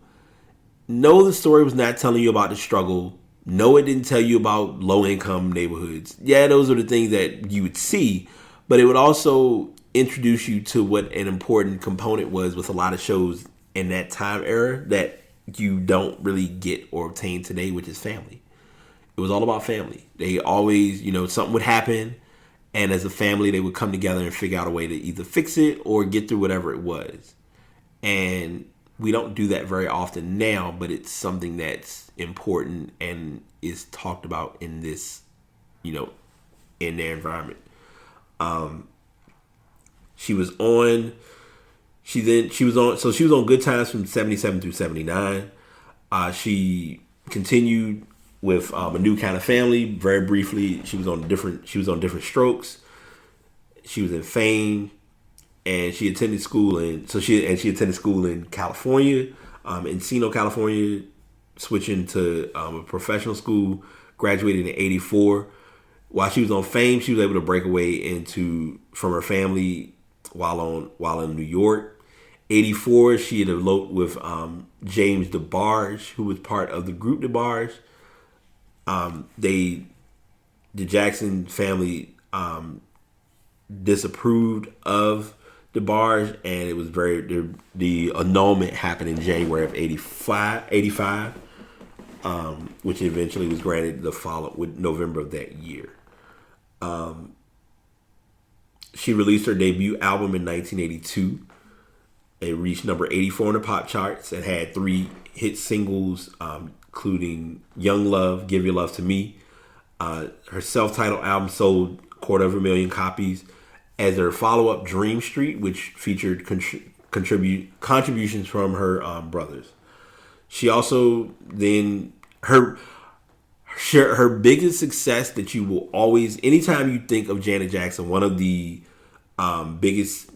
No, the story was not telling you about the struggle. No, it didn't tell you about low-income neighborhoods. Yeah, those are the things that you would see, but it would also introduce you to what an important component was with a lot of shows in that time era that you don't really get or obtain today, which is family. It was all about family. They always, something would happen, and as a family, they would come together and figure out a way to either fix it or get through whatever it was. And we don't do that very often now, but it's something that's important and is talked about in this, in their environment. She was on Good Times from 77 through 79. She continued with A New Kind of Family. Very briefly, she was on different Strokes. She was in Fame, and she attended school in California, Encino, California, switching to a professional school. Graduated in '84. While she was on Fame, she was able to break away from her family while in New York. '84, she had eloped with James DeBarge, who was part of the group DeBarge. The Jackson family disapproved of DeBarge, and it was the annulment happened in January of '85, which eventually was granted with November of that year. She released her debut album in 1982. It reached number 84 on the pop charts. It had 3 hit singles, including Young Love, Give Your Love to Me. Her self-titled album sold 250,000 copies. As her follow-up, Dream Street, which featured contributions from her brothers. She also then her biggest success that you will always, anytime you think of Janet Jackson, one of the biggest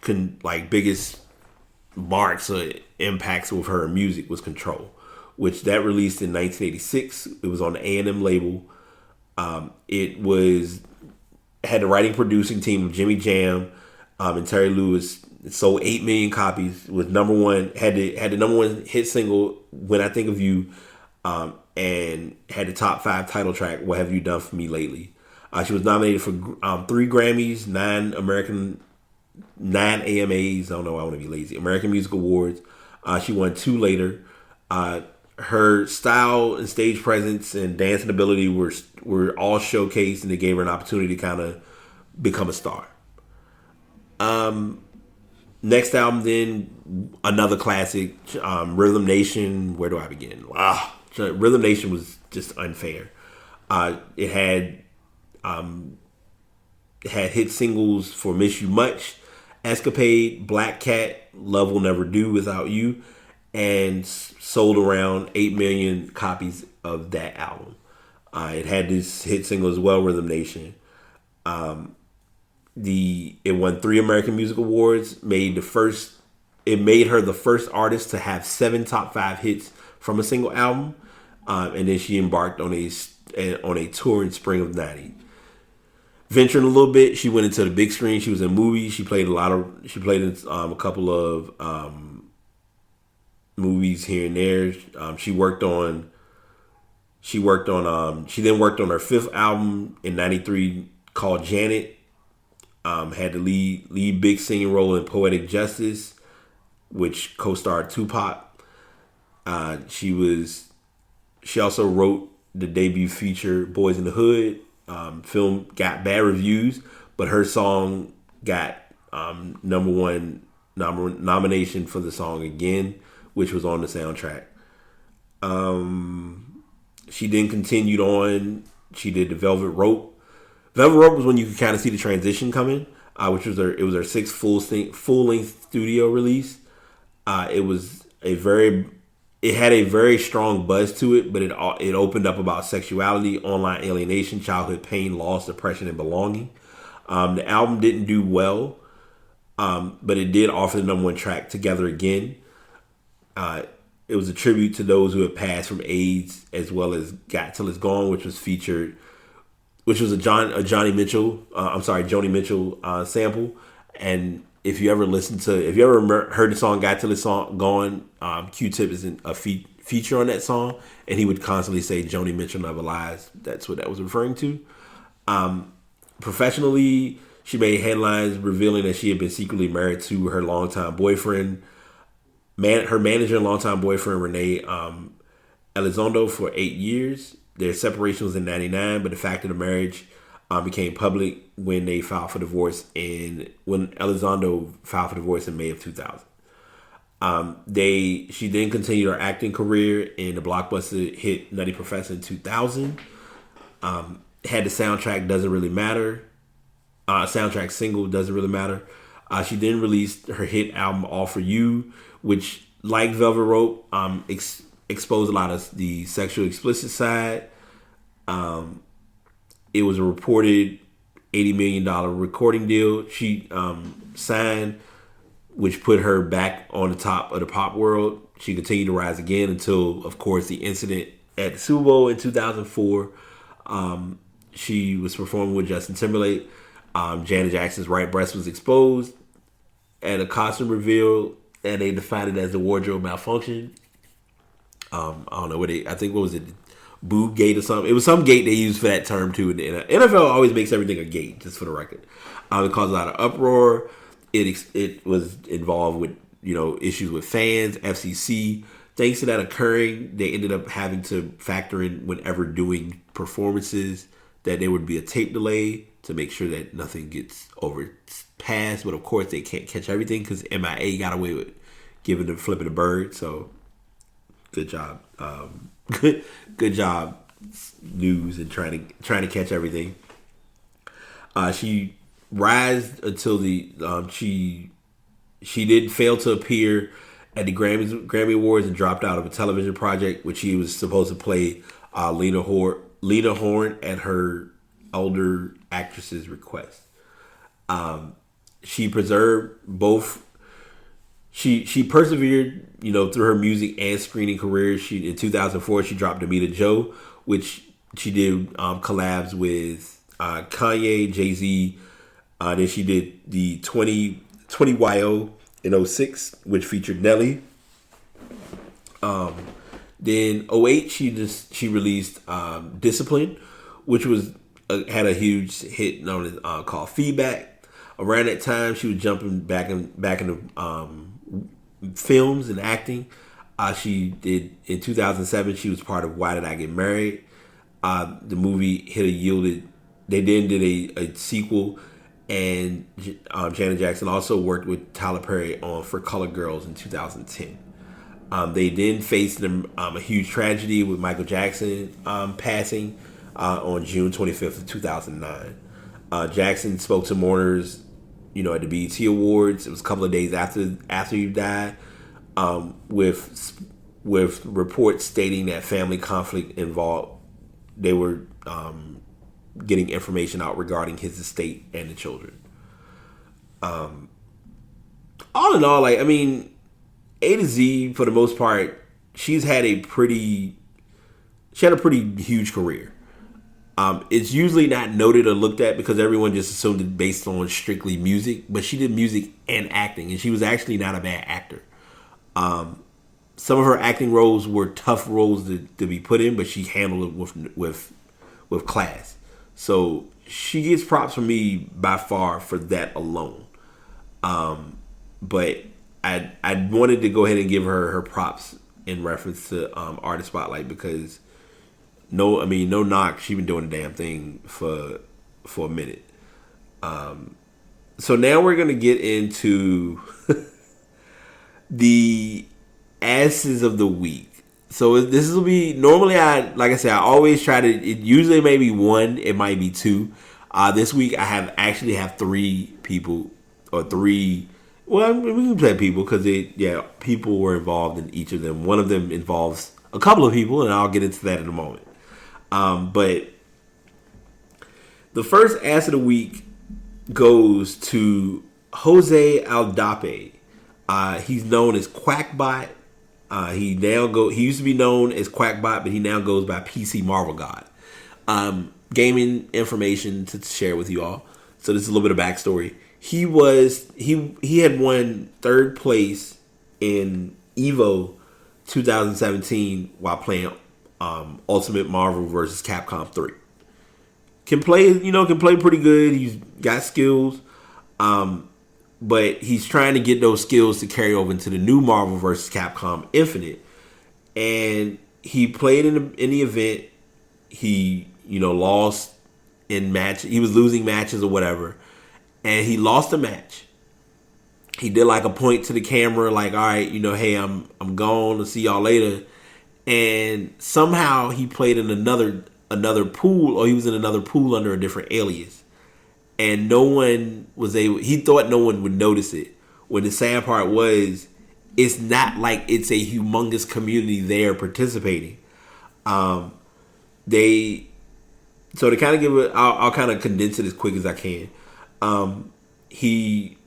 biggest marks or impacts with her music was Control, which that released in 1986. It was on the A&M label. It had the writing producing team of Jimmy Jam and Terry Lewis. It sold 8 million copies. Was number one. Had the number one hit single "When I Think of You," and had the top 5 title track "What Have You Done for Me Lately." She was nominated for 3 Grammys, 9 AMAs. I don't know. I want to be lazy. American Music Awards. She won 2 later. Her style and stage presence and dancing ability were all showcased, and it gave her an opportunity to kind of become a star. Next album, then another classic, Rhythm Nation. Where do I begin? Rhythm Nation was just unfair. It had hit singles for "Miss You Much," "Escapade," "Black Cat," "Love Will Never Do Without You," and sold around 8 million copies of that album. It had this hit single as well, "Rhythm Nation." It won 3 American Music Awards. It made her the first artist to have 7 top 5 hits from a single album. And then she embarked on a tour in spring of '90. Venturing a little bit, she went into the big screen. She was in movies. She played in a couple of movies here and there. She then worked on her 5th album in '93 called Janet. Had the lead big singing role in Poetic Justice, which co-starred Tupac. She also wrote the debut feature Boys in the Hood. Film got bad reviews, but her song got number 1 nomination for the song again, which was on the soundtrack. She then continued on. She did the Velvet Rope. Velvet Rope was when you could kind of see the transition coming, which was her 6th full length studio release. It had a very strong buzz to it, but it opened up about sexuality, online alienation, childhood pain, loss, depression, and belonging. The album didn't do well, but it did offer the number 1 track, Together Again. It was a tribute to those who had passed from AIDS, as well as Got Till It's Gone, which was a Joni Mitchell sample. And if you ever heard the song "Got Till It's Gone," Q-Tip is a feature on that song, and he would constantly say "Joni Mitchell never lies." That's what that was referring to. Professionally, she made headlines revealing that she had been secretly married to her longtime boyfriend, her manager and longtime boyfriend Renee Elizondo for 8 years. Their separation was in '99, but the fact of the marriage became public when they filed for divorce when Elizondo filed for divorce in May of 2000. She then continued her acting career in the blockbuster hit Nutty Professor in 2000. Had the soundtrack Doesn't Really Matter. Soundtrack single Doesn't Really Matter. She then released her hit album All For You, which, like Velvet Rope, exposed a lot of the sexual explicit side. It was a reported $80 million recording deal she signed, which put her back on the top of the pop world. She continued to rise again until, of course, the incident at the Super Bowl in 2004. She was performing with Justin Timberlake. Janet Jackson's right breast was exposed at a costume reveal, and they defined it as a wardrobe malfunction. I don't know what was it? Boob gate or something. It was some gate they used for that term too. And the NFL always makes everything a gate, just for the record. It caused a lot of uproar. It was involved with issues with fans, FCC. Thanks to that occurring, they ended up having to factor in whenever doing performances that there would be a tape delay to make sure that nothing gets overpassed. But of course, they can't catch everything because MIA got away with flipping the bird. So good job. Good job, news, and trying to catch everything. She rised until she did fail to appear at the Grammy Awards and dropped out of a television project, which she was supposed to play Lena Horne at her older actress's request. she preserved both. She persevered, through her music and screening career. In 2004 she dropped Amita Joe, which she did collabs with Kanye, Jay-Z. Then she did the 20 YO in '06, which featured Nelly. Then '08 she released Discipline, which was had a huge hit known as called Feedback. Around that time, she was jumping back into films and acting. She did in 2007. She was part of Why Did I Get Married? The movie yielded. They then did a sequel, and Janet Jackson also worked with Tyler Perry on For Colored Girls in 2010. They then faced a huge tragedy with Michael Jackson passing on June 25th of 2009. Jackson spoke to mourners, at the BET Awards. It was a couple of days after he died, with reports stating that family conflict involved. They were getting information out regarding his estate and the children. All in all, A to Z, for the most part, she's had a pretty huge career. It's usually not noted or looked at because everyone just assumed it based on strictly music, but she did music and acting, and she was actually not a bad actor. Some of her acting roles were tough roles to be put in, but she handled it with class. So she gets props from me by far for that alone. But I wanted to go ahead and give her props in reference to Artist Spotlight because no knock, she been doing the damn thing for a minute. So now we're gonna get into the asses of the week. So this will be normally I always try to. It usually may be one, it might be two. This week I have three people or three. Well, we can say people because people were involved in each of them. One of them involves a couple of people, and I'll get into that in a moment. But the first ass of the week goes to Jose Aldape. He's known as Quackbot. He used to be known as Quackbot, but he now goes by PC Marvel God. Gaming information to share with you all. So this is a little bit of backstory. He had won third place in Evo 2017 while playing Ultimate Marvel vs. Capcom 3. Can play pretty good. He's got skills. But he's trying to get those skills to carry over into the new Marvel vs. Capcom Infinite. And he played in the event. He, lost in match. He was losing matches or whatever. And he lost a match. He did like a point to the camera, like, all right, hey, I'm gone. I'll see y'all later. And somehow he played in another pool, or he was in another pool under a different alias. And no one was able, he thought no one would notice it. When the sad part was, it's not like it's a humongous community there participating. So to kind of give it, I'll kind of condense it as quick as I can. He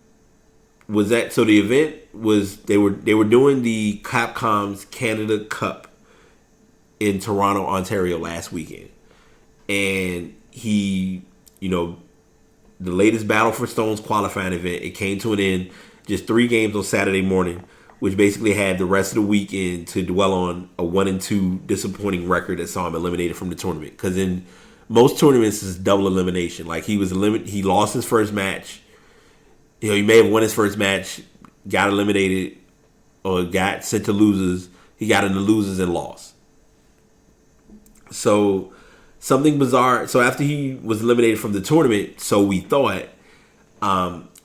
was at, so the event was, they were doing the Capcom's Canada Cup in Toronto, Ontario last weekend. And he, the latest Battle for Stones qualifying event, it came to an end. Just 3 games on Saturday morning, which basically had the rest of the weekend to dwell on a 1-2 disappointing record that saw him eliminated from the tournament. Because in most tournaments, it's double elimination. Like he lost his first match. He may have won his first match, got eliminated, or got sent to losers. He got into losers and lost. So something bizarre. So after he was eliminated from the tournament, so we thought,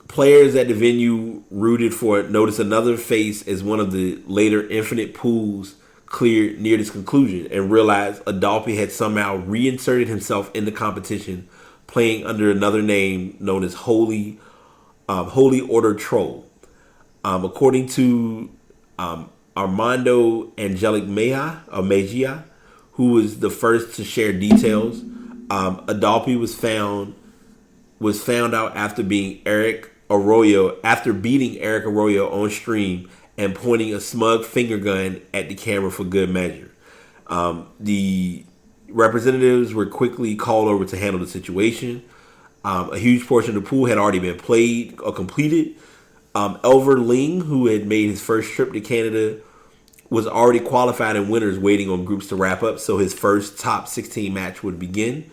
players at the venue rooted for it noticed another face as one of the later infinite pools cleared near this conclusion and realized Adolphe had somehow reinserted himself in the competition, playing under another name known as Holy Order Troll. According to Armando Angelic Mejia, who was the first to share details, Adolphe was found out after being Eric Arroyo after beating Eric Arroyo on stream and pointing a smug finger gun at the camera for good measure. The representatives were quickly called over to handle the situation. A huge portion of the pool had already been played or completed. Elver Ling, who had made his first trip to Canada, was already qualified in winners waiting on groups to wrap up, so his first top 16 match would begin.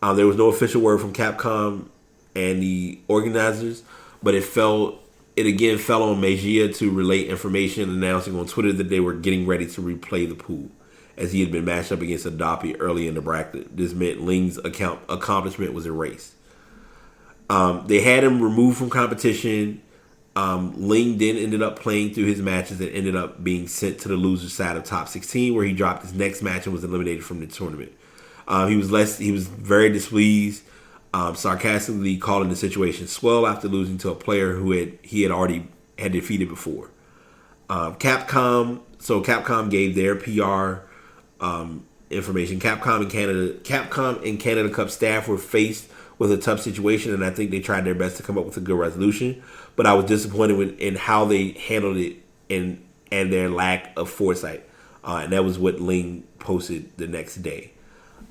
There was no official word from Capcom and the organizers, but it again fell on Mejia to relay information, announcing on Twitter that they were getting ready to replay the pool, as he had been matched up against Adapi early in the bracket. This meant Ling's accomplishment was erased. They had him removed from competition. Ling then ended up playing through his matches and ended up being sent to the loser side of top 16, where he dropped his next match and was eliminated from the tournament. He was very displeased, sarcastically calling the situation swell after losing to a player who he had already defeated before. Capcom gave their PR information. Capcom and Canada Cup staff were faced with a tough situation, and I think they tried their best to come up with a good resolution. But I was disappointed in how they handled it and their lack of foresight. And that was what Ling posted the next day.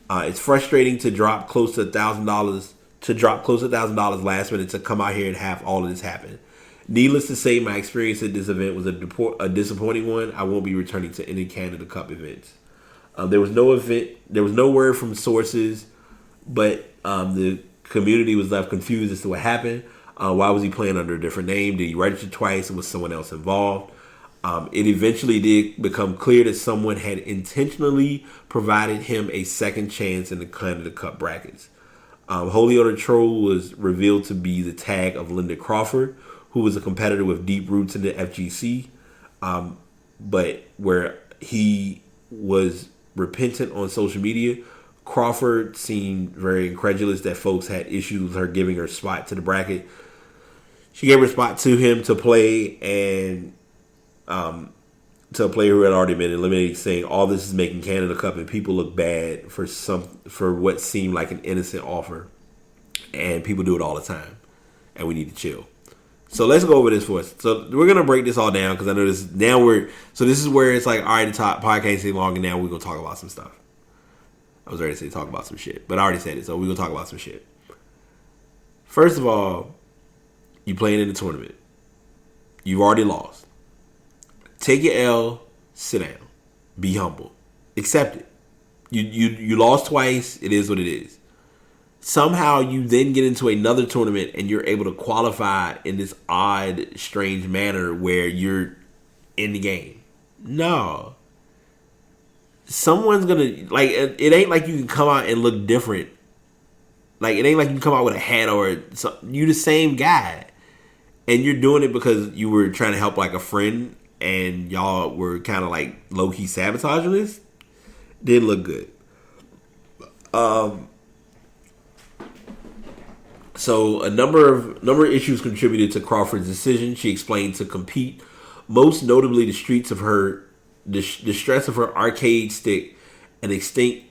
It's frustrating to drop close to $1,000 last minute to come out here and have all of this happen. Needless to say, my experience at this event was a disappointing one. I won't be returning to any Canada Cup events. There was no word from sources, but the community was left confused as to what happened. Why was he playing under a different name? Did he register twice? Was someone else involved? It eventually did become clear that someone had intentionally provided him a second chance in the Canada Cup brackets. Holy Order Troll was revealed to be the tag of Linda Crawford, who was a competitor with deep roots in the FGC, but where he was repentant on social media. Crawford seemed very incredulous that folks had issues with her giving her spot to the bracket. She gave her spot to him to play, and to a player who had already been eliminated, saying all this is making Canada Cup and people look bad for what seemed like an innocent offer, and people do it all the time, and we need to chill. So let's go over this for us. So we're gonna break this all down because I know this. This is where it's like, all right, the top podcast ain't long, and now we're gonna talk about some stuff. I was ready to say talk about some shit, but I already said it, so we're gonna talk about some shit. First of all, you playing in the tournament. You've already lost. Take your L, sit down. Be humble. Accept it. You lost twice, it is what it is. Somehow you then get into another tournament and you're able to qualify in this odd, strange manner where you're in the game. No. Someone's gonna, like, it ain't like you can come out and look different. Like, it ain't like you can come out with a hat or you the same guy. And you're doing it because you were trying to help like a friend and y'all were kind of like low-key sabotaging this. Didn't look good. So a number of issues contributed to Crawford's decision. She explained to compete, most notably the stress of her arcade stick, an extinct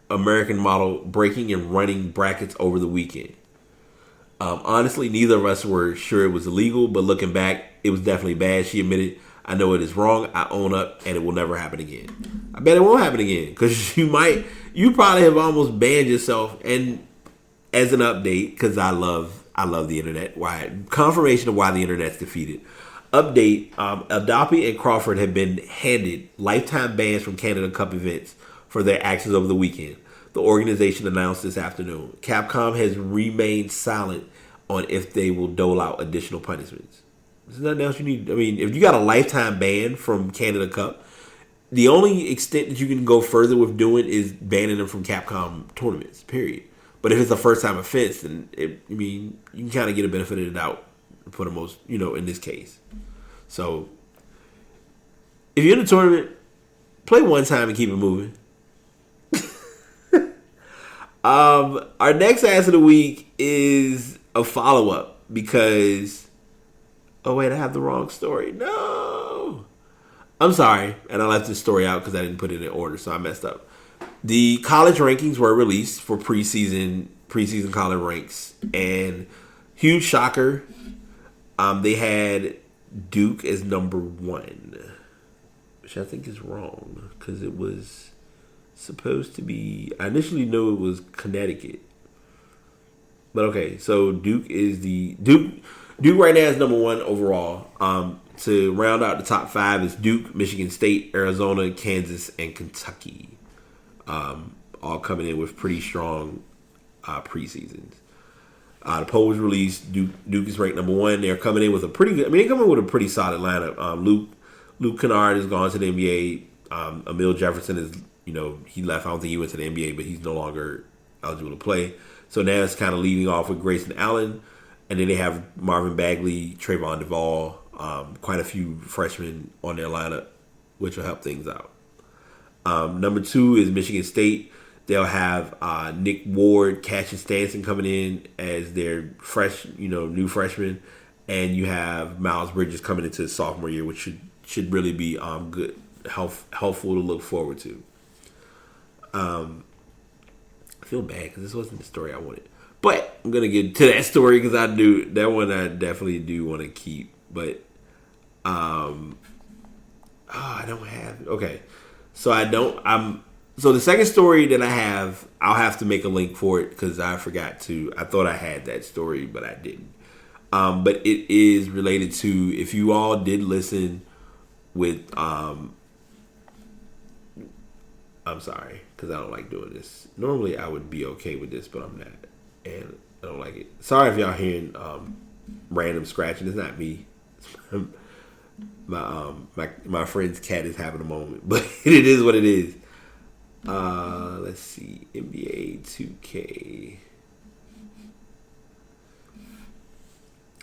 American model breaking and running brackets over the weekend. Honestly, neither of us were sure it was illegal, but looking back, it was definitely bad. She admitted, I know it is wrong, I own up, and it will never happen again. I bet it won't happen again, because you probably have almost banned yourself. And as an update, because I love the internet, confirmation of why the internet's defeated. Update, Adapi and Crawford have been handed lifetime bans from Canada Cup events for their actions over the weekend. The organization announced this afternoon. Capcom has remained silent on if they will dole out additional punishments. There's nothing else you need. I mean, if you got a lifetime ban from Canada Cup, the only extent that you can go further with doing is banning them from Capcom tournaments, period. But if it's a first-time offense, then, you can kind of get a benefit of the doubt for the most, in this case. So, if you're in a tournament, play one time and keep it moving. Our next ass of the week is a follow-up because, oh wait, I have the wrong story. No, I'm sorry, and I left this story out because I didn't put it in order, so I messed up. The college rankings were released for preseason college ranks, and huge shocker, They had Duke as number 1, which I think is wrong because it was supposed to be. I initially knew it was Connecticut, but okay. So Duke is Duke right now is number 1 overall. To round out the top 5 is Duke, Michigan State, Arizona, Kansas, and Kentucky. All coming in with pretty strong preseasons. The poll was released. Duke is ranked number 1. They're coming in with a pretty good. I mean, they're coming in with a pretty solid lineup. Luke Kennard has gone to the NBA. Emil Jefferson is, he left. I don't think he went to the NBA, but he's no longer eligible to play. So now it's kind of leading off with Grayson Allen, and then they have Marvin Bagley, Trayvon Duvall, quite a few freshmen on their lineup, which will help things out. Number 2 is Michigan State. They'll have Nick Ward, Cassius Stanson coming in as their new freshman, and you have Miles Bridges coming into his sophomore year, which should really be good, helpful to look forward to. I feel bad because this wasn't the story I wanted, but I'm gonna get to that story because I definitely do want to keep, but I don't have okay, so I don't. So the second story that I have, I'll have to make a link for it because I forgot to. I thought I had that story, but I didn't. But it is related to, if you all did listen with, I'm sorry, because I don't like doing this. Normally I would be okay with this, but I'm not. And I don't like it. Sorry if y'all hearing random scratching. It's not me. My friend's cat is having a moment, but it is what it is. Let's see. NBA 2K.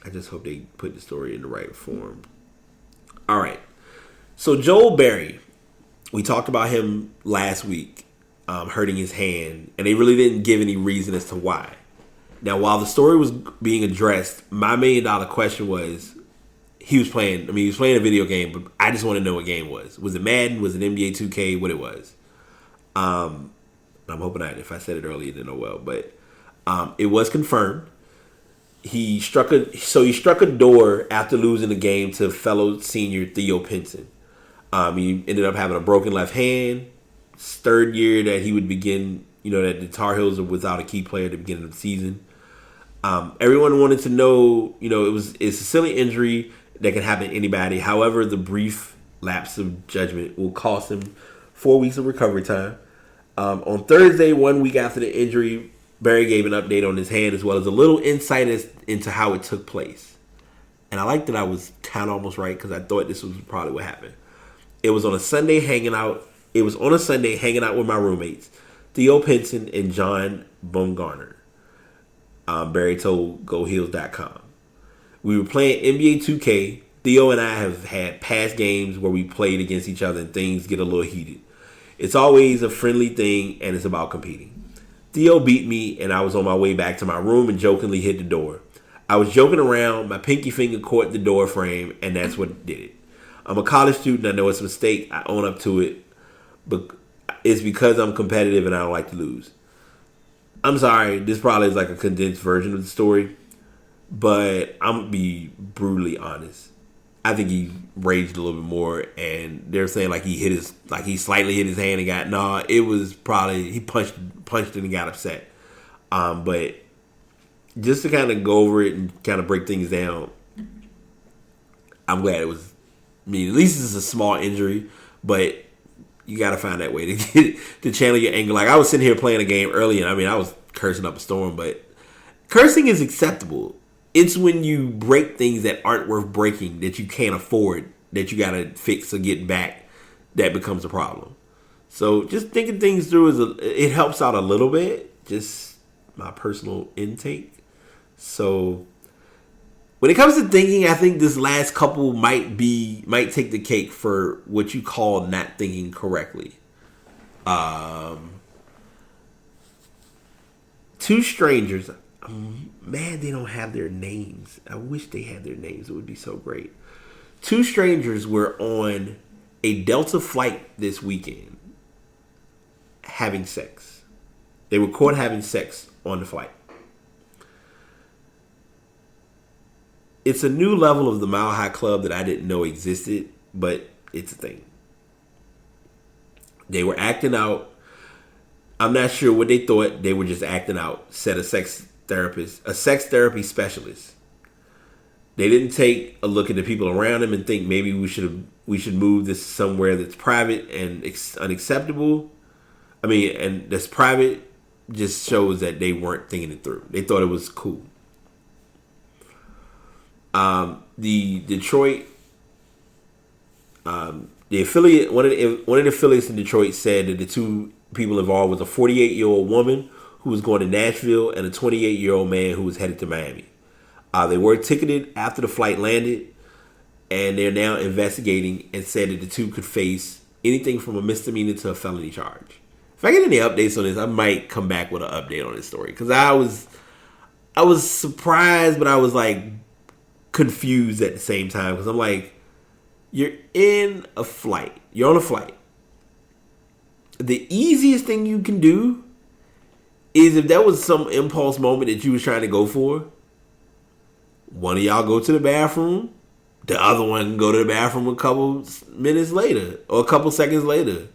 I just hope they put the story in the right form. All right. So Joel Berry, we talked about him last week, hurting his hand, and they really didn't give any reason as to why. Now, while the story was being addressed, my $1 million question was, he was playing a video game, but I just want to know what game it was. Was it Madden? Was it NBA 2K? What it was? I'm hoping if I said it earlier, you didn't know well, but it was confirmed. He struck a door after losing the game to fellow senior Theo Pinson. He ended up having a broken left hand. It's third year that he would begin, that the Tar Heels are without a key player at the beginning of the season. Everyone wanted to know, it's a silly injury that can happen to anybody. However, the brief lapse of judgment will cost him 4 weeks of recovery time. On Thursday, 1 week after the injury, Barry gave an update on his hand as well as a little insight into how it took place. And I like that I was kind of almost right because I thought this was probably what happened. It was on a Sunday hanging out. It was on a Sunday hanging out with my roommates, Theo Pinson and John Baumgartner. Barry told GoHeels.com. We were playing NBA 2K. Theo and I have had past games where we played against each other and things get a little heated. It's always a friendly thing, and it's about competing. Theo beat me, and I was on my way back to my room and jokingly hit the door. I was joking around. My pinky finger caught the door frame, and that's what did it. I'm a college student. I know it's a mistake. I own up to it. But it's because I'm competitive and I don't like to lose. I'm sorry. This probably is like a condensed version of the story. But I'm going to be brutally honest. I think he raged a little bit more, and they're saying he slightly hit his hand and it was probably he punched it and got upset. But just to kind of go over it and kind of break things down, I'm glad it was. At least it's a small injury, but you got to find that way to channel your anger. Like I was sitting here playing a game earlier, and I was cursing up a storm, but cursing is acceptable. It's when you break things that aren't worth breaking, that you can't afford, that you got to fix or get back, that becomes a problem. So just thinking things through, it helps out a little bit, just my personal intake. So when it comes to thinking, I think this last couple might take the cake for what you call not thinking correctly. Two strangers... Man, they don't have their names. I wish they had their names. It would be so great. Two strangers were on a Delta flight this weekend having sex. They were caught having sex on the flight. it's a new level of the Mile High Club that I didn't know existed, but it's a thing. They were acting out. I'm not sure what they thought. They were just acting out. Said a sex therapy specialist. They didn't take a look at the people around them and think maybe we should move this somewhere that's private and unacceptable. I mean, and that's private just shows that they weren't thinking it through. They thought it was cool. The Detroit, the affiliate, one of the affiliates in Detroit said that the two people involved was a 48-year-old woman who was going to Nashville and a 28-year-old man who was headed to Miami. They were ticketed after the flight landed, and they're now investigating and said that the two could face anything from a misdemeanor to a felony charge. If I get any updates on this, I might come back with an update on this story, because I was surprised, but I was like confused at the same time, because I'm like, you're on a flight. The easiest thing you can do is, if that was some impulse moment that you was trying to go for, one of y'all go to the bathroom, the other one go to the bathroom a couple minutes later or a couple seconds later.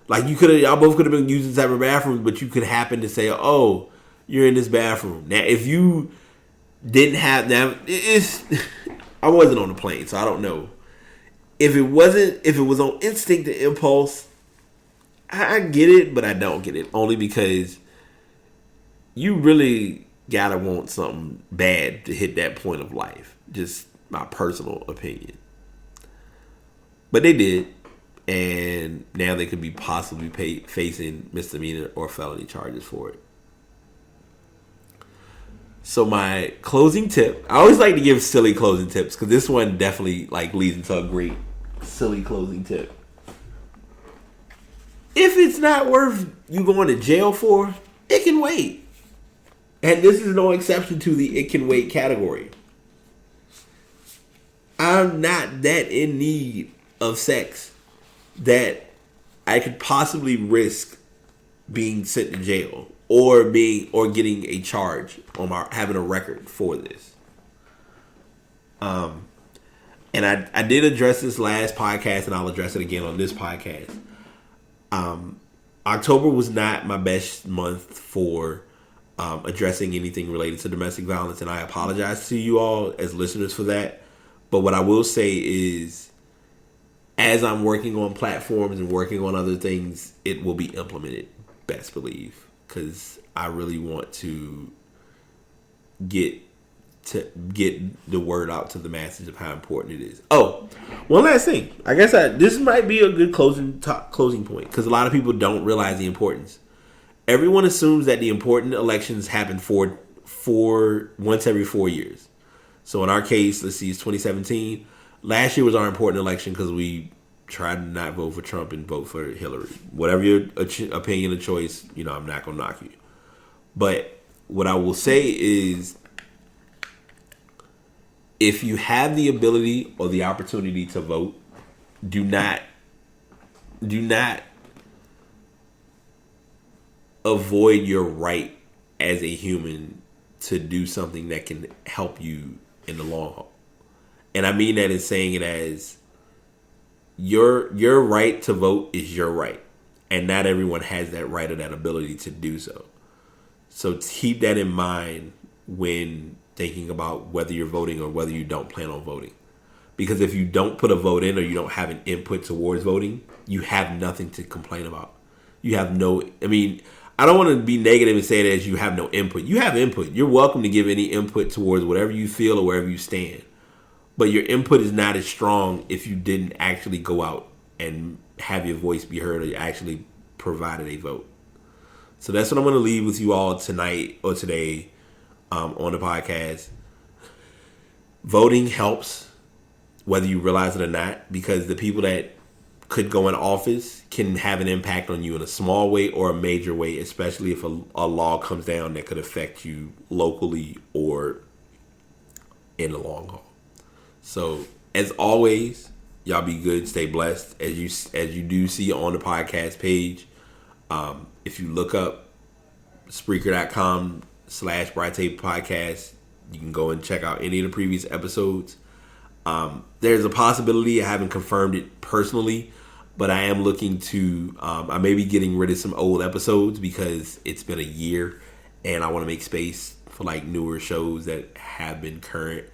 Like, y'all both could have been using separate bathrooms, but you could happen to say, "Oh, you're in this bathroom." Now, if you didn't have that, I wasn't on the plane, so I don't know. If it was on instinct and impulse, I get it, but I don't get it. Only because you really gotta want something bad to hit that point of life. Just my personal opinion. But they did, and now they could be possibly facing misdemeanor or felony charges for it. So my closing tip, I always like to give silly closing tips, because this one definitely like leads into a great silly closing tip. If it's not worth you going to jail for, it can wait. And this is no exception to the it can wait category. I'm not that in need of sex that I could possibly risk being sent to jail or getting a charge on having a record for this. And I did address this last podcast, and I'll address it again on this podcast. October was not my best month for addressing anything related to domestic violence, and I apologize to you all as listeners for that. But what I will say is, as I'm working on platforms and working on other things, it will be implemented, best believe, because I really want to get the word out to the masses of how important it is. Oh, one last thing. I guess this might be a good closing point, because a lot of people don't realize the importance. Everyone assumes that the important elections happen once every 4 years. So in our case, let's see, it's 2017. Last year was our important election because we tried to not vote for Trump and vote for Hillary. Whatever your opinion or choice, I'm not going to knock you. But what I will say is, if you have the ability or the opportunity to vote, do not avoid your right as a human to do something that can help you in the long haul. And I mean that as saying it as your right to vote is your right. And not everyone has that right or that ability to do so. So keep that in mind when thinking about whether you're voting or whether you don't plan on voting. Because if you don't put a vote in or you don't have an input towards voting, you have nothing to complain about. You have I don't want to be negative and say that as you have no input. You have input. You're welcome to give any input towards whatever you feel or wherever you stand. But your input is not as strong if you didn't actually go out and have your voice be heard, or you actually provided a vote. So that's what I'm going to leave with you all tonight or today on the podcast. Voting helps, whether you realize it or not, because the people that could go in office can have an impact on you in a small way or a major way, especially if a law comes down that could affect you locally or in the long haul. So, as always, y'all be good, stay blessed. As you do see on the podcast page, if you look up Spreaker.com/Bright Tape Podcast, You can go and check out any of the previous episodes. There's a possibility, I haven't confirmed it personally, but I am looking to, I may be getting rid of some old episodes because it's been a year and I want to make space for like newer shows that have been current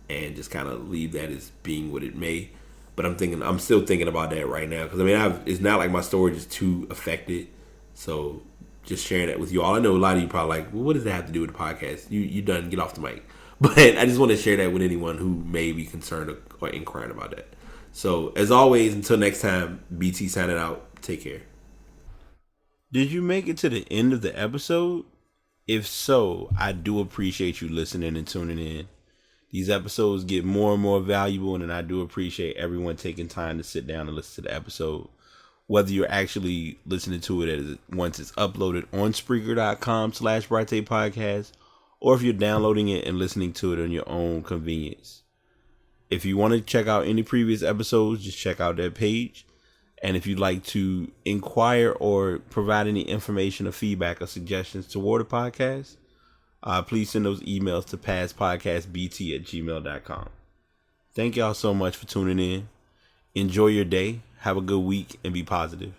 and just kind of leave that as being what it may. But I'm still thinking about that right now because I mean, it's not like my storage is too affected. So just sharing that with you all. I know a lot of you probably like, well, what does that have to do with the podcast? You done, get off the mic. But I just want to share that with anyone who may be concerned or inquiring about that. So as always, until next time, BT signing out. Take care. Did you make it to the end of the episode? If so, I do appreciate you listening and tuning in. These episodes get more and more valuable, and I do appreciate everyone taking time to sit down and listen to the episode. Whether you're actually listening to it once it's uploaded on Spreaker.com/Brate Podcast, or if you're downloading it and listening to it on your own convenience. If you want to check out any previous episodes, just check out that page. And if you'd like to inquire or provide any information or feedback or suggestions toward the podcast, please send those emails to pastpodcastbt@gmail.com. Thank y'all so much for tuning in. Enjoy your day. Have a good week and be positive.